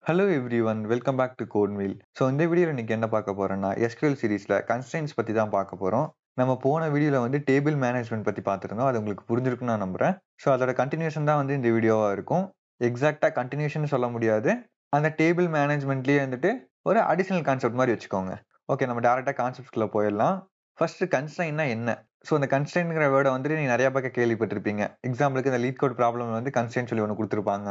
Hello everyone welcome back to Codemill. So இந்த வீடியோவில் இன்னைக்கு என்ன பார்க்க போறோம்னா எஸ்கியூஎல் சீரிஸில் கன்ஸ்ட்ரெயின்ஸ் பற்றி தான் பார்க்க போகிறோம். நம்ம போன வீடியோவில் வந்து டேபிள் மேனேஜ்மெண்ட் பற்றி பார்த்துருந்தோம். அது உங்களுக்கு புரிஞ்சிருக்குன்னு நான் நம்புறேன். ஸோ அதோட கண்டினியூஷன் தான் வந்து இந்த வீடியோவாக இருக்கும். எக்ஸாக்டாக கண்டினியூஷன் சொல்ல முடியாது. அந்த டேபிள் மேனேஜ்மெண்ட்லேயே வந்துட்டு ஒரு அடிஷனல் கான்செப்ட் மாதிரி வச்சுக்கோங்க. ஓகே, நம்ம டேரெக்டாக கான்செப்ட்ஸ்குள்ளே போயிடலாம். ஃபர்ஸ்ட் கன்ஸ்ட்ரெயின்னா என்ன? ஸோ இந்த கன்ஸ்ட்ரெயின்ங்கிற வேர்டை வந்துட்டு நீங்கள் நிறைய பக்கம் கேள்விப்பட்டிருப்பீங்க. எக்ஸாம்பிளுக்கு இந்த லீட் கோட் ப்ராப்ளம் வந்து கன்ஸ்ட்ரெயின்ட் சொல்லி ஒன்று கொடுத்துருப்பாங்க.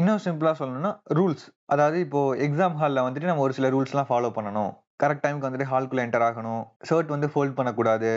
இன்னும் சிம்பிளா சொல்லணும்னா ரூல்ஸ். அதாவது இப்போ எக்ஸாம் ஹால்ல வந்துட்டு நம்ம ஒரு சில ரூல்ஸ்லாம் ஃபாலோ பண்ணணும். கரெக்ட் டைம்க்கு வந்துட்டு ஹால்குள்ள என்டர் ஆகணும். ஷர்ட் வந்து ஃபோல்ட் பண்ணக்கூடாது.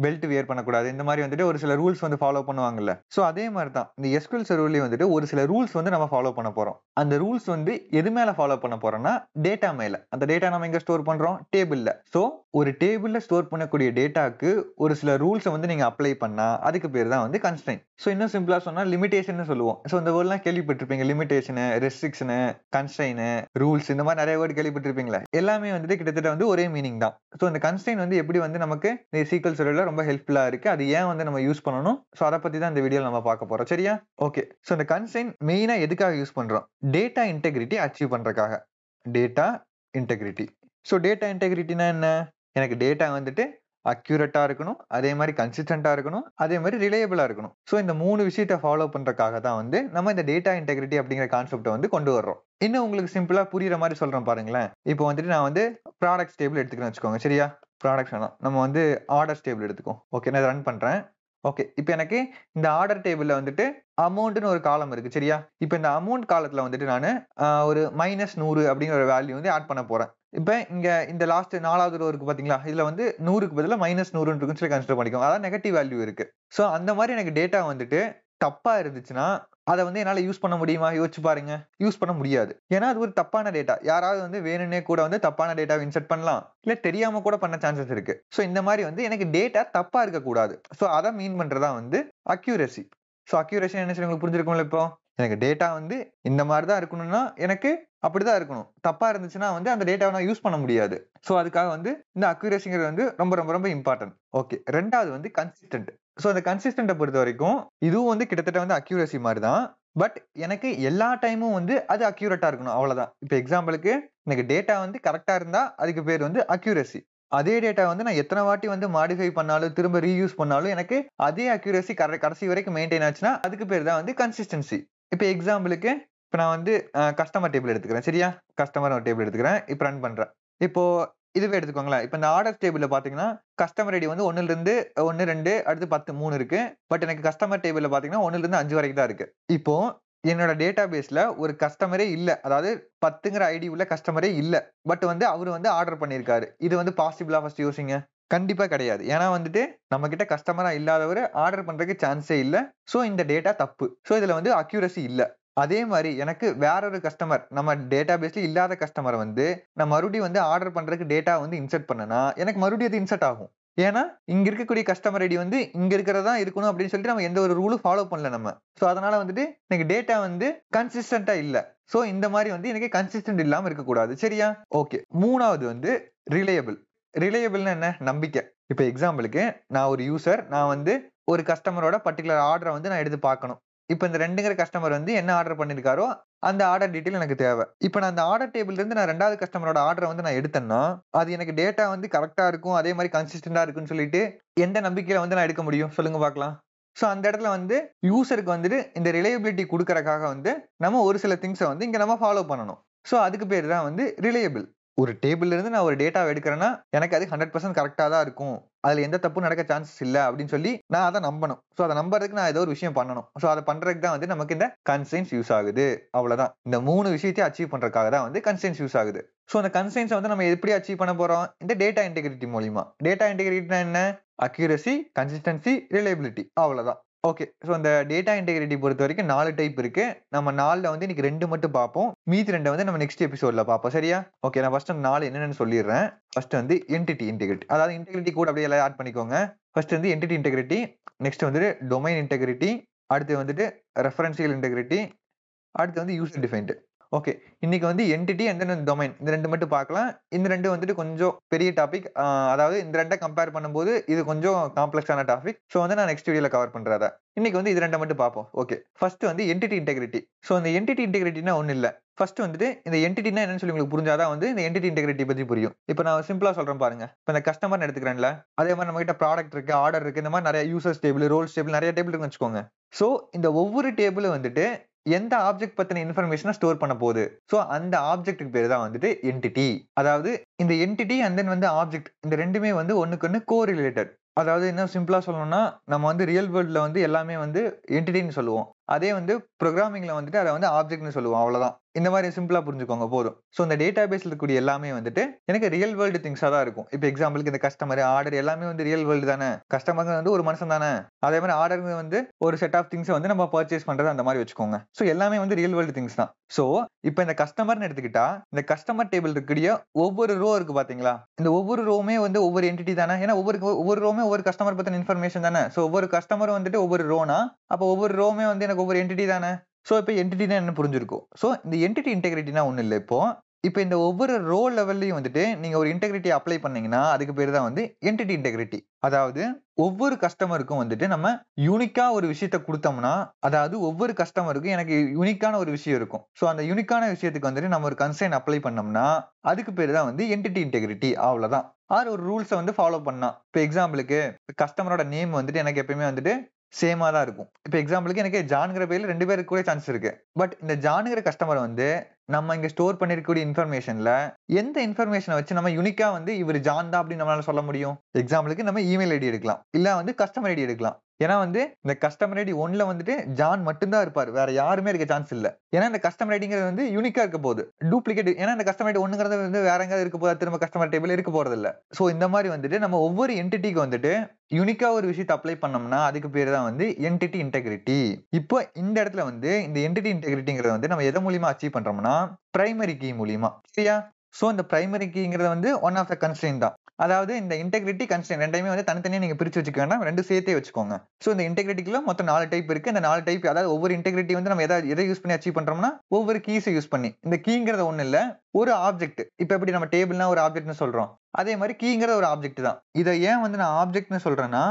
பெல்ட் வியர் பண்ணக்கூடாது. இந்த மாதிரி வந்துட்டு ஒரு சில ரூல்ஸ் வந்து ஃபாலோ பண்ணுவாங்கல்ல. ஸோ அதே மாதிரி தான் இந்த எஸ்கியூஎல் சர்வர்லயும் வந்துட்டு ஒரு சில ரூல்ஸ் வந்து நம்ம ஃபாலோ பண்ண போறோம். அந்த ரூல்ஸ் வந்து எது மேல ஃபாலோ பண்ண போறோம்னா டேட்டா மேல. அந்த டேட்டா நம்ம எங்க ஸ்டோர் பண்றோம்? டேபிள்ல. ஸோ ஒரு டேபிள்ல ஸ்டோர் பண்ணக்கூடிய டேட்டாக்கு ஒரு சில ரூல்ஸை வந்து நீங்க அப்ளை பண்ணா அதுக்கு பேர் தான் வந்து கன்ஸ்ட்ரெயின்ட். ஸோ இன்னும் சிம்பிளா சொன்னா லிமிடேஷன் சொல்லுவோம். ஸோ இந்த வேர்ட்லாம் கேள்விப்பட்டிருப்பீங்க. லிமிடேஷனு, ரெஸ்ட்ரிக்ஷனு, கன்ஸ்ட்ரெயினு, ரூல்ஸ் இந்த மாதிரி நிறைய வேர்ட் கேள்விப்பட்டிருப்பீங்களா? எல்லாமே வந்துட்டு கிட்டத்தட்ட வந்து ஒரே மீனிங் தான். ஸோ இந்த கன்ஸ்ட்ரெயின்ட் வந்து எப்படி வந்து நமக்கு இந்த எஸ்கியூஎல் சர்வர்ல ரொம்ப ஹெல்ப்ஃபுல்லா இருக்கு. அது ஏன் வந்து நம்ம யூஸ் பண்ணணும்? ஸோ அதை பத்தி தான் இந்த வீடியோல நம்ம பார்க்க போறோம். சரியா? ஓகே. ஸோ இந்த கன்ஸ்ட்ரெயின்ட் மெயினா எதுக்காக யூஸ் பண்றோம்? டேட்டா இன்டெகிரிட்டி அச்சீவ் பண்றதுக்காக. Data integrity. ஸோ டேட்டா இன்டெகிரிட்டினா என்ன? எனக்கு டேட்டா வந்துட்டு அக்யூரேட்டா இருக்கணும், அதே மாதிரி கன்சிஸ்டன்டா இருக்கணும், அதே மாதிரி ரிலையபிளா இருக்கணும். ஸோ இந்த 3 விஷயத்த ஃபாலோ பண்றதுக்காக தான் வந்து நம்ம இந்த டேட்டா இன்டெகிரிட்டி அப்படிங்கிற கான்செப்டை வந்து கொண்டு வர்றோம். இன்னும் உங்களுக்கு சிம்பிளா புரியுற மாதிரி சொல்றேன் பாருங்களேன். இப்போ வந்துட்டு நான் வந்து ப்ராடக்ட்ஸ் டேபிள் எடுத்துக்கிறேன்னு வச்சுக்கோங்க. சரியா? ப்ராடக்ட்ஸ் வேணாம். நம்ம வந்து ஆர்டர்ஸ் டேபிள் எடுத்துக்குவோம். ஓகே, நான் ரன் பண்றேன். ஓகே, இப்போ எனக்கு இந்த ஆர்டர் டேபிள்ல வந்துட்டு அமௌண்ட்னு ஒரு காலம் இருக்கு. சரியா? இப்போ இந்த அமௌண்ட் காலத்துல வந்துட்டு நான் ஒரு -100 அப்படிங்கிற ஒரு வேல்யூ வந்து ஆட் பண்ண போறேன். இப்ப இங்க இந்த லாஸ்ட் 4வது ரோ இருக்கு பாத்தீங்களா? இதுல வந்து 100க்கு பதிலா -100 இருக்குன்னு சொல்லி கன்சிடர் பண்ணிக்கோங்க. அதாவது நெகட்டிவ் வேல்யூ இருக்கு. சோ அந்த மாதிரி எனக்கு டேட்டா வந்துட்டு தப்பா இருந்துச்சுன்னா, அத வந்து என்னால யூஸ் பண்ண முடியுமா? யோசிச்சு பாருங்க. யூஸ் பண்ண முடியாது. ஏன்னா அது ஒரு தப்பான டேட்டா. யாராவது வந்து வேணும்னே கூட வந்து தப்பான டேட்டாவ இன்சர்ட் பண்ணலாம். இல்ல தெரியாம கூட பண்ண சான்சஸ் இருக்கு. சோ இந்த மாதிரி வந்து எனக்கு டேட்டா தப்பா இருக்கக்கூடாது. சோ அத மீன் பண்றதா வந்து அக்யூரசி. சோ அக்யூரசி என்ன சொல்லி உங்களுக்கு புரிஞ்சிருக்கும்ல இப்போ? எனக்கு டேட்டா வந்து இந்த மாதிரி தான் இருக்கணும்னா எனக்கு அப்படிதான் இருக்கணும். தப்பா இருந்துச்சுன்னா வந்து அந்த டேட்டாவை நான் யூஸ் பண்ண முடியாது. சோ அதுக்காக வந்து இந்த அக்யூரசிங்கிறது வந்து ரொம்ப ரொம்ப ரொம்ப இம்பார்ட்டன்ட். ஓகே. 2வது வந்து கன்சிஸ்டன்ட். சோ அந்த கன்சிஸ்டன்ட்ட பொறுத்த வரைக்கும் இதுவும் வந்து கிட்டத்தட்ட வந்து அக்யூரசி மாதிரி தான். பட் எனக்கு எல்லா டைமும் வந்து அது அக்யூரேட்டா இருக்கணும். அவ்வளவுதான். இப்ப எக்ஸாம்பிளுக்கு எனக்கு டேட்டா வந்து கரெக்ட்டா இருந்தா அதுக்கு பேர் வந்து அக்யூரசி. அதே டேட்டா வந்து நான் எத்தனை வாட்டி வந்து மாடிஃபை பண்ணாலும் திரும்ப ரீயூஸ் பண்ணாலும் எனக்கு அதே அக்யூரசி கடைசி வரைக்கும் மெயின்டெயின் ஆச்சுன்னா அதுக்கு பேர் தான் வந்து கன்சிஸ்டன்சி. இப்ப எக்ஸாம்பிளுக்கு இப்ப நான் வந்து கஸ்டமர் டேபிள் எடுத்துக்கிறேன். சரியா? கஸ்டமர் ஒரு டேபிள் எடுத்துக்கிறேன். இப்ப ரன் பண்றேன். இப்போ இதுவே எடுத்துக்கோங்களேன். இப்ப இந்த ஆர்டர்ஸ் டேபிள்ல பார்த்தீங்கன்னா, கஸ்டமர் ஐடி வந்து 1லிருந்து 1, 2 அடுத்து 10, 3 இருக்கு. பட் எனக்கு கஸ்டமர் டேபிள்ல பார்த்தீங்கன்னா 1லிருந்து 5 வரைக்கும் தான் இருக்கு. இப்போ என்னோட டேட்டாபேஸ்ல ஒரு கஸ்டமரே இல்ல. அதாவது 10ங்கிற ஐடி உள்ள கஸ்டமரே இல்ல. பட் வந்து அவரு வந்து ஆர்டர் பண்ணியிருக்காரு. இது வந்து பாசிபிளா ஃபர்ஸ்ட் யோசிங்க. கண்டிப்பா கிடையாது. ஏன்னா வந்துட்டு நம்ம கிட்ட கஸ்டமரா இல்லாதவரு ஆர்டர் பண்றதுக்கு சான்ஸே இல்ல. சோ இந்த டேட்டா தப்பு. சோ இதுல வந்து அக்யூரசி இல்ல. அதே மாரி எனக்கு வேற ஒரு கஸ்டமர் நம்ம டேட்டாபேஸ்ல இல்லாத கஸ்டமர் வந்து நான் மறுபடியும் வந்து ஆர்டர் பண்றதுக்கு டேட்டா வந்து இன்சர்ட் பண்ணனா எனக்கு மறுபடியும் அது இன்சர்ட் ஆகும். ஏன்னா இங்க இருக்கக்கூடிய கஸ்டமர் ஐடி வந்து இங்க இருக்கிறதா இருக்கணும் அப்படின்னு சொல்லிட்டு நம்ம எந்த ஒரு ரூலும் ஃபாலோ பண்ணல நம்ம. சோ அதனால வந்துட்டு எனக்கு டேட்டா வந்து கன்சிஸ்டன்ட்டா இல்ல. சோ இந்த மாதிரி வந்து எனக்கு கன்சிஸ்டன்ட் இல்லாம இருக்கக்கூடாது. சரியா? ஓகே. 3வது வந்து ரிலையபிள். ரிலையபிள்னா என்ன? நம்பிக்கை. இப்ப எக்ஸாம்பிளுக்கு நான் ஒரு யூசர். நான் வந்து ஒரு கஸ்டமரோட பர்ட்டிகுலர் ஆர்டர வந்து நான் எடுத்து பார்க்கணும். இப்ப இந்த 2ங்கிற கஸ்டமர் வந்து என்ன ஆர்டர் பண்ணியிருக்காரோ அந்த ஆர்டர் டீடைல் எனக்கு தேவை. இப்ப நான் அந்த ஆர்டர் டேபிள்ல இருந்து நான் 2வது கஸ்டமரோட ஆர்டர வந்து நான் எடுத்தேன்னா, அது எனக்கு டேட்டா வந்து கரெக்ட்டா இருக்கும். அதே மாரி கன்சிஸ்டன்ட்டா இருக்குன்னு சொல்லிட்டு எந்த நம்பிக்கையில வந்து நான் எடுக்க முடியும்? சொல்லுங்க பார்க்கலாம். சோ அந்த இடத்துல வந்து யூசருக்கு வந்துட்டு இந்த ரிலையபிலிட்டி குடுக்கறக்காக வந்து நம்ம ஒரு சில திங்ஸ வந்து இங்க நம்ம ஃபாலோ பண்ணணும். சோ அதுக்கு பேரு தான் வந்து ரிலையபிள். ஒரு டேபிள்ல இருந்து நான் ஒரு டேட்டாவ எடுக்கிறேன்னா, எனக்கு அது 100% கரெக்ட்டா தான் இருக்கும். அதுல எந்த தப்பும் நடக்க சான்சஸ் இல்ல அப்படின்னு சொல்லி நான் அத நம்பணும். சோ அத நம்புறதுக்கு நான் ஏதோ ஒரு விஷயம் பண்ணணும். சோ அத பண்றதுக்கு தான் வந்து நமக்கு இந்த கன்ஸ்ட்ரெயின்ட்ஸ் யூஸ் ஆகுது. அவ்வளவுதான். இந்த 3 விஷயத்தையும் அச்சீவ் பண்றதுக்காக தான் வந்து கன்ஸ்ட்ரெயின்ட்ஸ் யூஸ் ஆகுது. சோ அந்த கன்ஸ்ட்ரெயின்ட்ஸ வந்து நம்ம எப்படி அச்சீவ் பண்ண போறோம்? இந்த டேட்டா இன்டெகிரிட்டி மூலியமா. டேட்டா இன்டெகிரிட்டினா என்ன? அக்யூரசி, கன்சிஸ்டன்சி, ரிலையபிலிட்டி அவ்வளவுதான். ஓகே. சோ அந்த டேட்டா இன்டெகிரிட்டி பொறுத்தவரைக்கும் 4 டைப் இருக்கு. நம்ம 4ல வந்து இன்னைக்கு 2 மட்டும் பார்ப்போம். மீதி 2 வந்து நம்ம நெக்ஸ்ட் எபிசோட்ல பார்ப்போம். சரியா? ஓகே. நான் ஃபர்ஸ்ட் அந்த 4 என்னன்னு சொல்லிடுறேன். ஃபர்ஸ்ட் வந்து என்டிட்டி இன்டெகிரிட்டி. அதாவது இன்டெகிரிட்டி கூட அப்படியே எல்லாம் ஆட் பண்ணிக்கோங்க. ஃபர்ஸ்ட் வந்து என்டிட்டி இன்டெகிரிட்டி, நெக்ஸ்ட் வந்துட்டு டொமைன் இன்டெகிரிட்டி, அடுத்து வந்துட்டு ரெஃபரன்ஷியல் இன்டெகிரிட்டி, அடுத்து வந்து யூசர் டிஃபைன்ட். ஓகே. இன்னைக்கு வந்து என்டிட்டி அண்ட் தென் டொமைன் இந்த 2 மட்டும் பார்க்கலாம். இந்த 2 வந்துட்டு கொஞ்சம் பெரிய டாபிக். அதாவது இந்த 2 கம்பேர் பண்ணும்போது இது கொஞ்சம் காம்ப்ளெக்ஸான டாபிக். சோ வந்து நான் நெக்ஸ்ட் வீடியோல கவர் பண்றேன் அத. இன்னைக்கு வந்து இது 2 மட்டும் பார்ப்போம். ஓகே. ஃபர்ஸ்ட் வந்து என்டிட்டி இன்டெகிரிட்டி. சோ இந்த என்டிட்டி இன்டெகிரிட்டினா ஒண்ணும் இல்ல. ஃபர்ஸ்ட் வந்துட்டு இந்த என்டிட்டினா என்னன்னு சொல்லி உங்களுக்கு புரிஞ்சாதான் வந்து இந்த என்டிட்டி இன்டெகிரிட்டி பத்தி புரியும். இப்போ நான் சிம்பிளா சொல்றேன் பாருங்க. இப்போ இந்த கஸ்டமர் எடுத்துக்கிறேன்ல, அதே மாதிரி நம்ம கிட்ட ப்ராடக்ட் இருக்கு, ஆர்டர் இருக்கு, இந்த மாதிரி நிறைய யூசர்ஸ் டேபிள், ரோல்ஸ் டேபிள் நிறைய டேபிள் இருக்குன்னு வச்சுக்கோங்க. சோ இந்த ஒவ்வொரு டேபிளும் வந்துட்டு எந்த ஆப்ஜெக்ட் பத்தின இன்ஃபர்மேஷனை ஸ்டோர் பண்ண போகுது. சோ அந்த ஆப்ஜெக்ட்டுக்கு பேர் தான் வந்துட்டு என்டிட்டி. அதாவது இந்த என்டிட்டி அண்ட் தென் வந்து ஆப்ஜெக்ட் இந்த ரெண்டுமே வந்து ஒண்ணுக்கு ஒண்ணு கோரிலேட்டட். அதாவது இன்னும் சிம்பிளா சொல்லணும்னா நம்ம வந்து ரியல் வேர்ல்ட்ல வந்து எல்லாமே வந்து என்டிட்டின்னு சொல்லுவோம். அதே வந்து ப்ரோகிராமிங்ல வந்துட்டு அதை வந்து ஆப்ஜெக்ட்னு சொல்லுவோம். அவ்வளவுதான். இந்த மாதிரி சிம்பிளா புரிஞ்சுக்கோங்க போதும். சோ இந்த டேட்டா பேஸ்ல இருக்கக்கூடிய எல்லாமே வந்துட்டு எனக்கு ரியல் வேர்ல்டு திங்ஸா தான் இருக்கும். இப்போ எக்ஸாம்பிளுக்கு இந்த கஸ்டமர், ஆர்டர் எல்லாமே வந்து ரியல் வேர்ல்டு தானே. கஸ்டமர் வந்து ஒரு மனுஷன் தானே. அதே மாதிரி ஆர்டர் வந்து ஒரு செட் ஆஃப் திங்ஸ் வந்து நம்ம பர்ச்சேஸ் பண்றது அந்த மாதிரி வச்சுக்கோங்க. சோ எல்லாமே வந்து ரியல் வேர்ல்டு திங்ஸ் தான். சோ இப்போ இந்த கஸ்டமர்னு எடுத்துக்கிட்டா இந்த கஸ்டமர் டேபிள் இருக்கக்கூடிய ஒவ்வொரு ரோ இருக்கு பாத்தீங்களா. இந்த ஒவ்வொரு ரோமே வந்து ஒவ்வொரு என்டிட்டி தானே. ஏன்னா ஒவ்வொரு ரோமே ஒவ்வொரு கஸ்டமர் பத்தின இன்ஃபர்மேஷன் தானே. சோ ஒவ்வொரு கஸ்டமரும் வந்துட்டு ஒவ்வொரு ரோனா, அப்ப ஒவ்வொரு ரோமே வந்து எனக்கு ஒவ்வொரு என்டிட்டி தானே. சோ இப்போ என்டிட்டினா என்ன புரிஞ்சிருக்கும். சோ இந்த என்டிட்டி இன்டெகிரிட்டினா ஒண்ணும் இல்ல. இப்போ இந்த ஒவ்வொரு ரோ லெவல்லயும் வந்துட்டு நீங்க ஒரு இன்டெகிரிட்டி அப்ளை பண்ணீங்கன்னா அதுக்கு பேர் தான் வந்து என்டிட்டி இன்டெகிரிட்டி. அதாவது ஒவ்வொரு கஸ்டமருக்கும் வந்துட்டு நம்ம யூனிக்கா ஒரு விஷயத்தை கொடுத்தோம்னா, அதாவது ஒவ்வொரு கஸ்டமருக்கும் எனக்கு யூனிக்கான ஒரு விஷயம் இருக்கும். சோ அந்த யூனிக்கான விஷயத்துக்கு வந்துட்டு நம்ம ஒரு கன்ஸ்ட்ரெயின் அப்ளை பண்ணோம்னா அதுக்கு பேர் தான் வந்து என்டிட்டி இன்டெகிரிட்டி. அவ்வளவுதான். ஆர் ஒரு ரூல்ஸை வந்து ஃபாலோ பண்ணா. இப்போ எக்ஸாம்பிளுக்கு கஸ்டமரோட நேம் வந்துட்டு எனக்கு எப்பயுமே வந்துட்டு சேமா தான் இருக்கும். இப்போ எக்ஸாம்பிளுக்கு எனக்கு ஜான்ங்கிற பேர்ல 2 பேருக்கு கூட சான்ஸ் இருக்கு. பட் இந்த ஜான்ங்கிற கஸ்டமர் வந்து நம்ம இங்க ஸ்டோர் பண்ணிருக்கக்கூடிய இன்ஃபர்மேஷன்ல எந்த இன்ஃபர்மேஷனை வச்சு நம்ம யூனிக்கா வந்து இவர் ஜான் தான் அப்படின்னு நம்மளால சொல்ல முடியும். எக்ஸாம்பிளுக்கு நம்ம இமெயில் ஐடி எடுக்கலாம், இல்ல வந்து கஸ்டமர் ஐடி எடுக்கலாம். ஏன்னா வந்து இந்த கஸ்டமர் ஐடி 1ல வந்துட்டு ஜான் மட்டும்தான் இருப்பார், வேற யாருமே இருக்க சான்ஸ் இல்ல. ஏன்னா இந்த கஸ்டமர் ஐடிங்கிறது வந்து யூனிக்கா இருக்க போகுது, டூப்ளிகேட். ஏன்னா இந்த கஸ்டமர் ஐடி 1ங்கிறது வந்து வேற எங்கயாவது இருக்க போது, திரும்ப கஸ்டமர் டேபிள் இருக்க போறது இல்ல. சோ இந்த மாதிரி வந்துட்டு நம்ம ஒவ்வொரு என்டிட்டிக்கு வந்துட்டு யூனிக்கா ஒரு விஷயத்தை அப்ளை பண்ணோம்னா அதுக்கு பேர் தான் வந்து என்டிட்டி இன்டெகிரிட்டி. இப்போ இந்த இடத்துல வந்து இந்த என்டிட்டி இன்டெகிரிட்டிங்கிறத வந்து நம்ம எது மூலியமா அச்சீவ் பண்றோம்னா பிரைமரி கீ மூலியமா. சரியா? சோ இந்த பிரைமரி கீங்கிறது வந்து ஒன் ஆஃப் த கன்ஸ்ட்ரெயின் தான். அதாவது இந்த இன்டெகிரிட்டி கன்ஸ்ட்ரெயின் ரெண்டையுமே வந்து தனித்தனியா நீங்க பிரிச்சு வச்சுக்க வேண்டாம், ரெண்டும் சேர்த்தே வச்சுக்கோங்க. சோ இந்த இன்டெகிரிட்டிக்குள்ள மொத்தம் 4 டைப் இருக்கு. இந்த 4 டைப் அதாவது ஒவ்வொரு இன்டெகிரிட்டி வந்து நம்ம எதை யூஸ் பண்ணி அச்சீவ் பண்றோம்னா ஒவ்வொரு கீஸை யூஸ் பண்ணி. இந்த கீங்கிறது ஒண்ணு இல்ல, ஒரு ஆப்ஜெக்ட். இப்ப எப்படி நம்ம டேபிள்னா ஒரு ஆப்ஜெக்ட்னு சொல்றோம், அதே மாதிரி கீங்கிறது ஒரு ஆப்ஜெக்ட் தான். இதை ஏன் வந்து நான் ஆப்ஜெக்ட்னு சொல்றேன்னா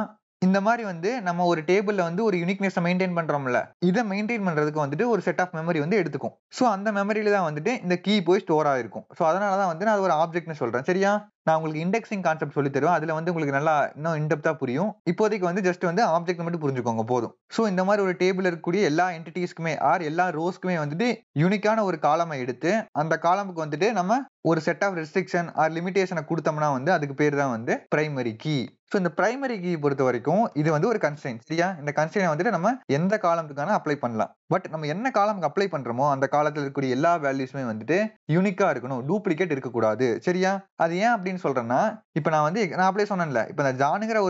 இந்த மாதிரி வந்து நம்ம ஒரு டேபிள்ல வந்து ஒரு யூனிக்னஸ் மெயின்டைன் பண்றோம்ல, இதை மெயின்டைன் பண்றதுக்கு வந்துட்டு ஒரு செட் ஆஃப் மெமரி வந்து எடுத்துக்கும். சோ அந்த மெமரியில தான் வந்துட்டு இந்த கீ போய் ஸ்டோர் ஆயிருக்கும். சோ அதனால தான் வந்து நான் அது ஒரு ஆப்ஜெக்ட்னு சொல்றேன். சரியா? நான் உங்களுக்கு இண்டெக்ஸிங் கான்செப்ட் சொல்லி தருவேன். அதுல வந்து உங்களுக்கு நல்லா இன்னும் இன்டெப்தா புரியும். இப்போதைக்கு வந்து ஜஸ்ட் வந்து ஆப்ஜெக்ட் மட்டும் புரிஞ்சுக்கோங்க போதும். சோ இந்த மாதிரி ஒரு டேபிள் இருக்கக்கூடிய எல்லா என்டிட்டிஸ்க்குமே எல்லா ரோஸ்க்குமே வந்துட்டு யூனிக்கான ஒரு காலமை எடுத்து அந்த காலமுக்கு வந்துட்டு நம்ம ஒரு செட் ஆஃப் ரெஸ்ட்ரிக்ஷன் ஆர் லிமிடேஷனை கொடுத்தோம்னா வந்து அதுக்கு பேர் தான் வந்து பிரைமரி கீ. சோ இந்த பிரைமரி கீ பொறுத்த வரைக்கும் இது வந்து ஒரு கன்ஸ்ட்ரெயின். சரியா? இந்த கன்ஸ்ட்ரெயினை வந்துட்டு நம்ம எந்த காலமுக்கான அப்ளை பண்ணலாம். பட் நம்ம என்ன காலமுக்கு அப்ளை பண்றோமோ அந்த காலத்துல இருக்கக்கூடிய எல்லா வேல்யூஸுமே வந்துட்டு யூனிக்கா இருக்கணும், டூப்ளிகேட் இருக்கக்கூடாது. சரியா? அது ஏன் அப்படின்னு சொல்றேன்னா, இப்ப நான் அப்படியே சொன்னேன்ல, இப்ப இந்த ஜானுங்கிற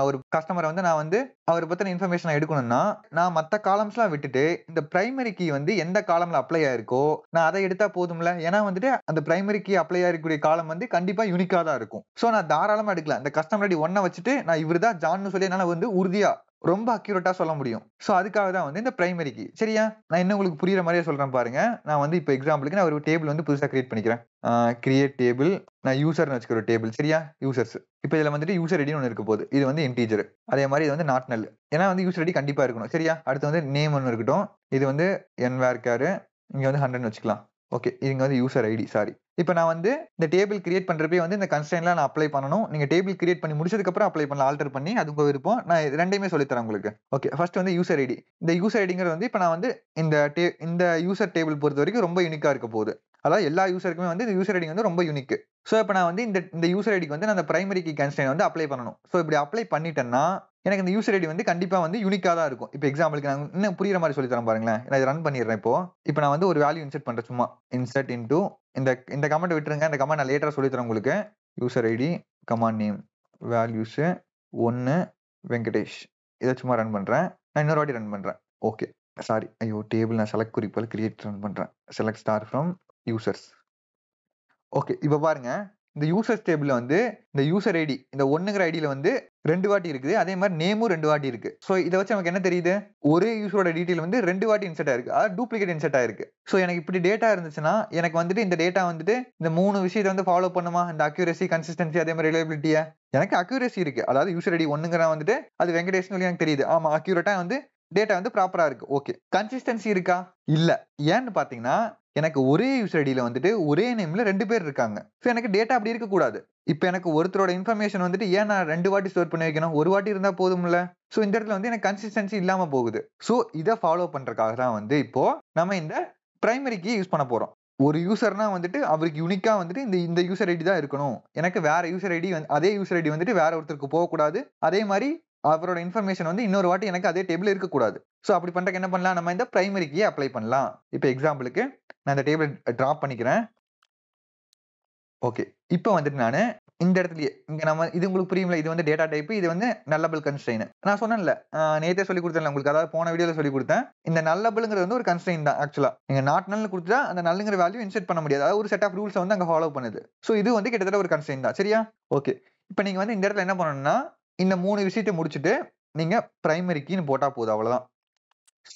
ஒரு கஸ்டமரை வந்து நான் வந்து அவரை பத்தின இன்ஃபர்மேஷன் எடுக்கணும்னா நான் மத்த காலம்ஸ்லாம் விட்டுட்டு இந்த பிரைமரி கீ வந்து எந்த காலம்ல அப்ளை ஆயிருக்கோ நான் அதை எடுத்தா போதும்ல. ஏன்னா வந்துட்டு அந்த பிரைமரி கீ அப்ளை ஆயிருக்கக்கூடிய காலம் வந்து கண்டிப்பா யூனிக்கா தான் இருக்கும். சோ நான் தாராளமா எடுக்கலாம். இந்த கஸ்டமர் ஐடி 1 வச்சுட்டு நான் இவர்தான் ஜான்னு சொல்லி என்னால வந்து உறுதியா ரொம்ப அக்யூரேட்டா சொல்ல முடியும். சோ அதுக்காக தான் வந்து இந்த பிரைமரி கீ. சரியா? நான் இன்னும் உங்களுக்கு புரியுற மாதிரியே சொல்றேன் பாருங்க. நான் வந்து இப்ப எக்ஸாம்பிளுக்கு நான் ஒரு டேபிள் வந்து புதுசா கிரியேட் பண்ணிக்கிறேன். Create table. நான் யூசர்னு வச்சுக்கிற ஒரு டேபிள். சரியா? யூசர்ஸ். இப்ப இதுல வந்துட்டு யூசர் ஐடின்னு ஒண்ணு இருக்க போகுது. இது வந்து இன்டீஜர். அதே மாதிரி இது வந்து நாட் நல். ஏன்னா வந்து யூசர் ஐடி கண்டிப்பா இருக்கணும். சரியா? அடுத்து வந்து நேம் ஒன்னு இருக்கட்டும். இது வந்து nvarchar. இங்க வந்து 100ன்னு வச்சுக்கலாம். ஓகே. இங்க வந்து யூசர் ஐடி. சாரி. இப்ப நான் வந்து இந்த டேபிள் கிரியேட் பண்றப்பே வந்து இந்த கன்ஸ்ட்ரெயின்லாம் நான் அப்ளை பண்ணணும். நீங்க டேபிள் கிரியேட் பண்ணி முடிச்சதுக்கு அப்புறம் அப்ளை பண்ணலாம், ஆல்டர் பண்ணி. அது உங்க விருப்பம். நான் ரெண்டையுமே சொல்லி தரேன் உங்களுக்கு. ஓகே. ஃபர்ஸ்ட் வந்து யூசர் ஐடி. இந்த யூசர் ஐடிங்கிறது வந்து இப்ப நான் வந்து இந்த யூசர் டேபிள் பொறுத்த வரைக்கும் ரொம்ப யூனிக்கா இருக்க போகுது. அதாவது எல்லா யூசருக்குமே வந்து இந்த யூசர் ஐடி வந்து ரொம்ப யூனிக். சோ இப்ப நான் வந்து இந்த யூசர் ஐடிக்கு வந்து நான் அந்த பிரைமரி கீ கன்ஸ்ட்ரெயின் வந்து அப்ளை பண்ணணும். சோ இப்படி அப்ளை பண்ணிட்டேன்னா எனக்கு இந்த யூசர் ஐடி வந்து கண்டிப்பா வந்து யூனிக்கா தான் இருக்கும். இப்ப எக்ஸாம்பிளுக்கு நான் இன்னும் புரியுற மாதிரி சொல்லி தரேன் பாருங்களேன். நான் இதை ரன் பண்ணிடுறேன் இப்போ. இப்ப நான் வந்து ஒரு வேல்யூ இன்சர்ட் பண்றேன் சும்மா. இன்சர்ட் இன்டு இந்த கமெண்ட் விட்டுருங்க. இந்த கமெண்ட் நான் லேட்டரா சொல்லி தரேன் உங்களுக்கு. User ID command name values 1 Venkatesh. இதை சும்மா ரன் பண்றேன். நான் இன்னொரு வாட்டி ரன் பண்றேன். ஓகே. சாரி. ஐயோ டேபிள் நான் செலக்ட் குறிப்பால் கிரியேட் ரன் பண்றேன். Select star from users. Okay. இப்ப பாருங்க. இந்த யூசர்ஸ் டேபிள்ல வந்து இந்த யூசர் ஐடி இந்த 1ங்கிற ஐடியில வந்து 2 வாட்டி இருக்குது. அதே மாதிரி நேமும் 2 வாட்டி இருக்கு. சோ இதை வச்சு நமக்கு என்ன தெரியுது? ஒரே யூசரோட டீடைல் வந்து 2 வாட்டி இன்சர்ட் ஆயிருக்கு. அதாவது டூப்ளிகேட் இன்சர்ட் ஆயிருக்கு. சோ எனக்கு இப்படி டேட்டா இருந்துச்சுன்னா எனக்கு வந்துட்டு இந்த டேட்டா வந்துட்டு இந்த 3 விஷயத்தை வந்து ஃபாலோ பண்ணுமா? இந்த அக்யூரசி, கன்சிஸ்டன்சி, அதே மாதிரி ரிலையபிலிட்டியா? எனக்கு அக்யூரசி இருக்கு. அதாவது யூசர் ஐடி 1ங்கிற வந்துட்டு அது வெங்கடேஷ்னு சொல்லி எனக்கு தெரியுது. ஆமா, அக்யூரேட்டா வந்து டேட்டா வந்து ப்ராப்பரா இருக்கு. ஓகே. கன்சிஸ்டன்சி இருக்கா? இல்ல. ஏன்னு பாத்தீங்கன்னா எனக்கு ஒரே யூசர் ஐடியில வந்துட்டு ஒரே நேம்ல 2 பேர் இருக்காங்க. ஸோ எனக்கு டேட்டா அப்படி இருக்கக்கூடாது. இப்ப எனக்கு ஒருத்தரோட இன்ஃபர்மேஷன் வந்துட்டு ஏன் நான் 2 வாட்டி ஸ்டோர் பண்ணி வைக்கணும்? ஒரு வாட்டி இருந்தா போதும்ல. ஸோ இந்த இடத்துல வந்து எனக்கு கன்சிஸ்டன்சி இல்லாம போகுது. ஸோ இத ஃபாலோ பண்றதுக்காக தான் வந்து இப்போ நம்ம இந்த பிரைமரி கீ யூஸ் பண்ண போறோம். ஒரு யூசர்னா வந்துட்டு அவருக்கு யூனிக்கா வந்துட்டு இந்த யூசர் ஐடி தான் இருக்கணும். எனக்கு வேற யூசர் ஐடி அதே யூசர் ஐடி வந்துட்டு வேற ஒருத்தருக்கு போகக்கூடாது. அதே மாரி அவரோட இன்ஃபர்மேஷன் வந்து இன்னொரு வாட்டி எனக்கு அதே டேபிள்ல இருக்கக்கூடாது. ஸோ அப்படி பண்றதுக்கு என்ன பண்ணலாம்? நம்ம இந்த பிரைமரி கீய அப்ளை பண்ணலாம். இப்ப எக்ஸாம்பிளுக்கு நான் இந்த டேபிள் டிராப் பண்ணிக்கிறேன். ஓகே. இப்ப வந்துட்டு நானு இந்த இடத்துலயே இங்க நம்ம இது உங்களுக்கு புரியும்ல? இது வந்து டேட்டா டைப். இது வந்து நல்லபிள் கன்ஸ்ட்ரெயின். நான் சொன்னேன்ல, நேத்தே சொல்லிக் குடுத்தேன்ல உங்களுக்கு. அதாவது போன வீடியோல சொல்லிக் குடுத்தேன். இந்த நல்லபிள்ங்கிறது வந்து ஒரு கன்ஸ்ட்ரெயின் தான் ஆக்சுவலா. நீங்க நாட் நல்னு குடுத்தா அந்த நல்ங்கிற வேல்யூ இன்செர்ட் பண்ண முடியாது. அதாவது ஒரு செட் ஆஃப் ரூல்ஸ வந்து அங்க ஃபாலோ பண்ணுது. ஸோ இது வந்து கிட்டத்தட்ட ஒரு கன்ஸ்ட்ரெயின் தான். சரியா? ஓகே. இப்ப நீங்க வந்து இந்த இடத்துல என்ன பண்ணணும்னா, இந்த 3 விஷயத்த முடிச்சுட்டு நீங்க பிரைமரி கீன்னு போட்டா போதும். அவ்வளவுதான்.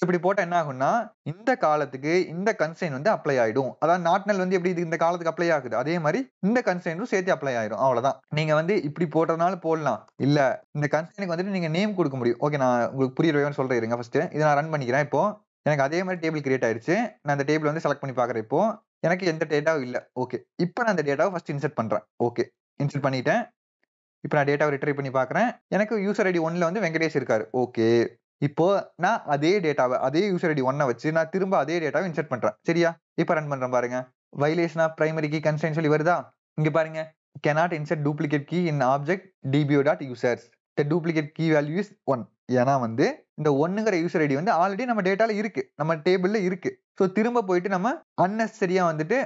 இப்படி போட்டா என்ன ஆகும்னா, இந்த காலத்துக்கு இந்த கன்ஸ்ட்ரெயின் வந்து அப்ளை ஆயிடும். அதாவது நாட் நல் வந்து எப்படி இது இந்த காலத்துக்கு அப்ளை ஆகுது. அதே மாரி இந்த கன்ஸ்ட்ரெயினும் சேர்த்து அப்ளை ஆயிடும். அவ்வளவுதான். நீங்க வந்து இப்படி போடுறதுனால போடலாம். இல்ல இந்த கன்ஸ்ட்ரெயினுக்கு வந்துட்டு நீங்க நேம் குடுக்க முடியும். ஓகே நான் உங்களுக்கு புரியுற வரைக்கும் சொல்றேன் இருங்க ஃபர்ஸ்ட். இத நான் ரன் பண்ணிக்கிறேன் இப்போ. எனக்கு அதே மாரி டேபிள் கிரியேட் ஆயிருச்சு. நான் அந்த டேபிள் வந்து செலக்ட் பண்ணி பார்க்கிறேன் இப்போ. எனக்கு எந்த டேட்டாவும் இல்ல. ஓகே. இப்ப நான் அந்த டேட்டாவ ஃபர்ஸ்ட் இன்சர்ட் பண்றேன். ஓகே. இன்சர்ட் பண்ணிட்டேன். இப்ப நான் டேட்டாவ ரிட்ரைவ் பண்ணி பார்க்கிறேன். எனக்கு யூசர் ஐடி 1ல வந்து வெங்கடேஷ் இருக்காரு. ஓகே. இப்போ நான் அதே டேட்டாவ அதே யூசர் ஐடி 1 வச்சு நான் திரும்ப அதே டேட்டாவ இன்சர்ட் பண்றேன். சரியா? இப்ப ரன் பண்றேன் பாருங்க. Violation of primary key constraint சொல்லி வருதா? இங்க பாருங்க. cannot insert duplicate key in object dbo.users. The duplicate key value is 1. ஏன்னா வந்து இந்த 1ங்கிற யூசர் ஐடி வந்து ஆல்ரெடி நம்ம டேட்டால இருக்கு. நம்ம டேபிள்ல இருக்கு. சோ திரும்ப போயிட்டு நம்ம அன்னெசரியா வந்துட்டு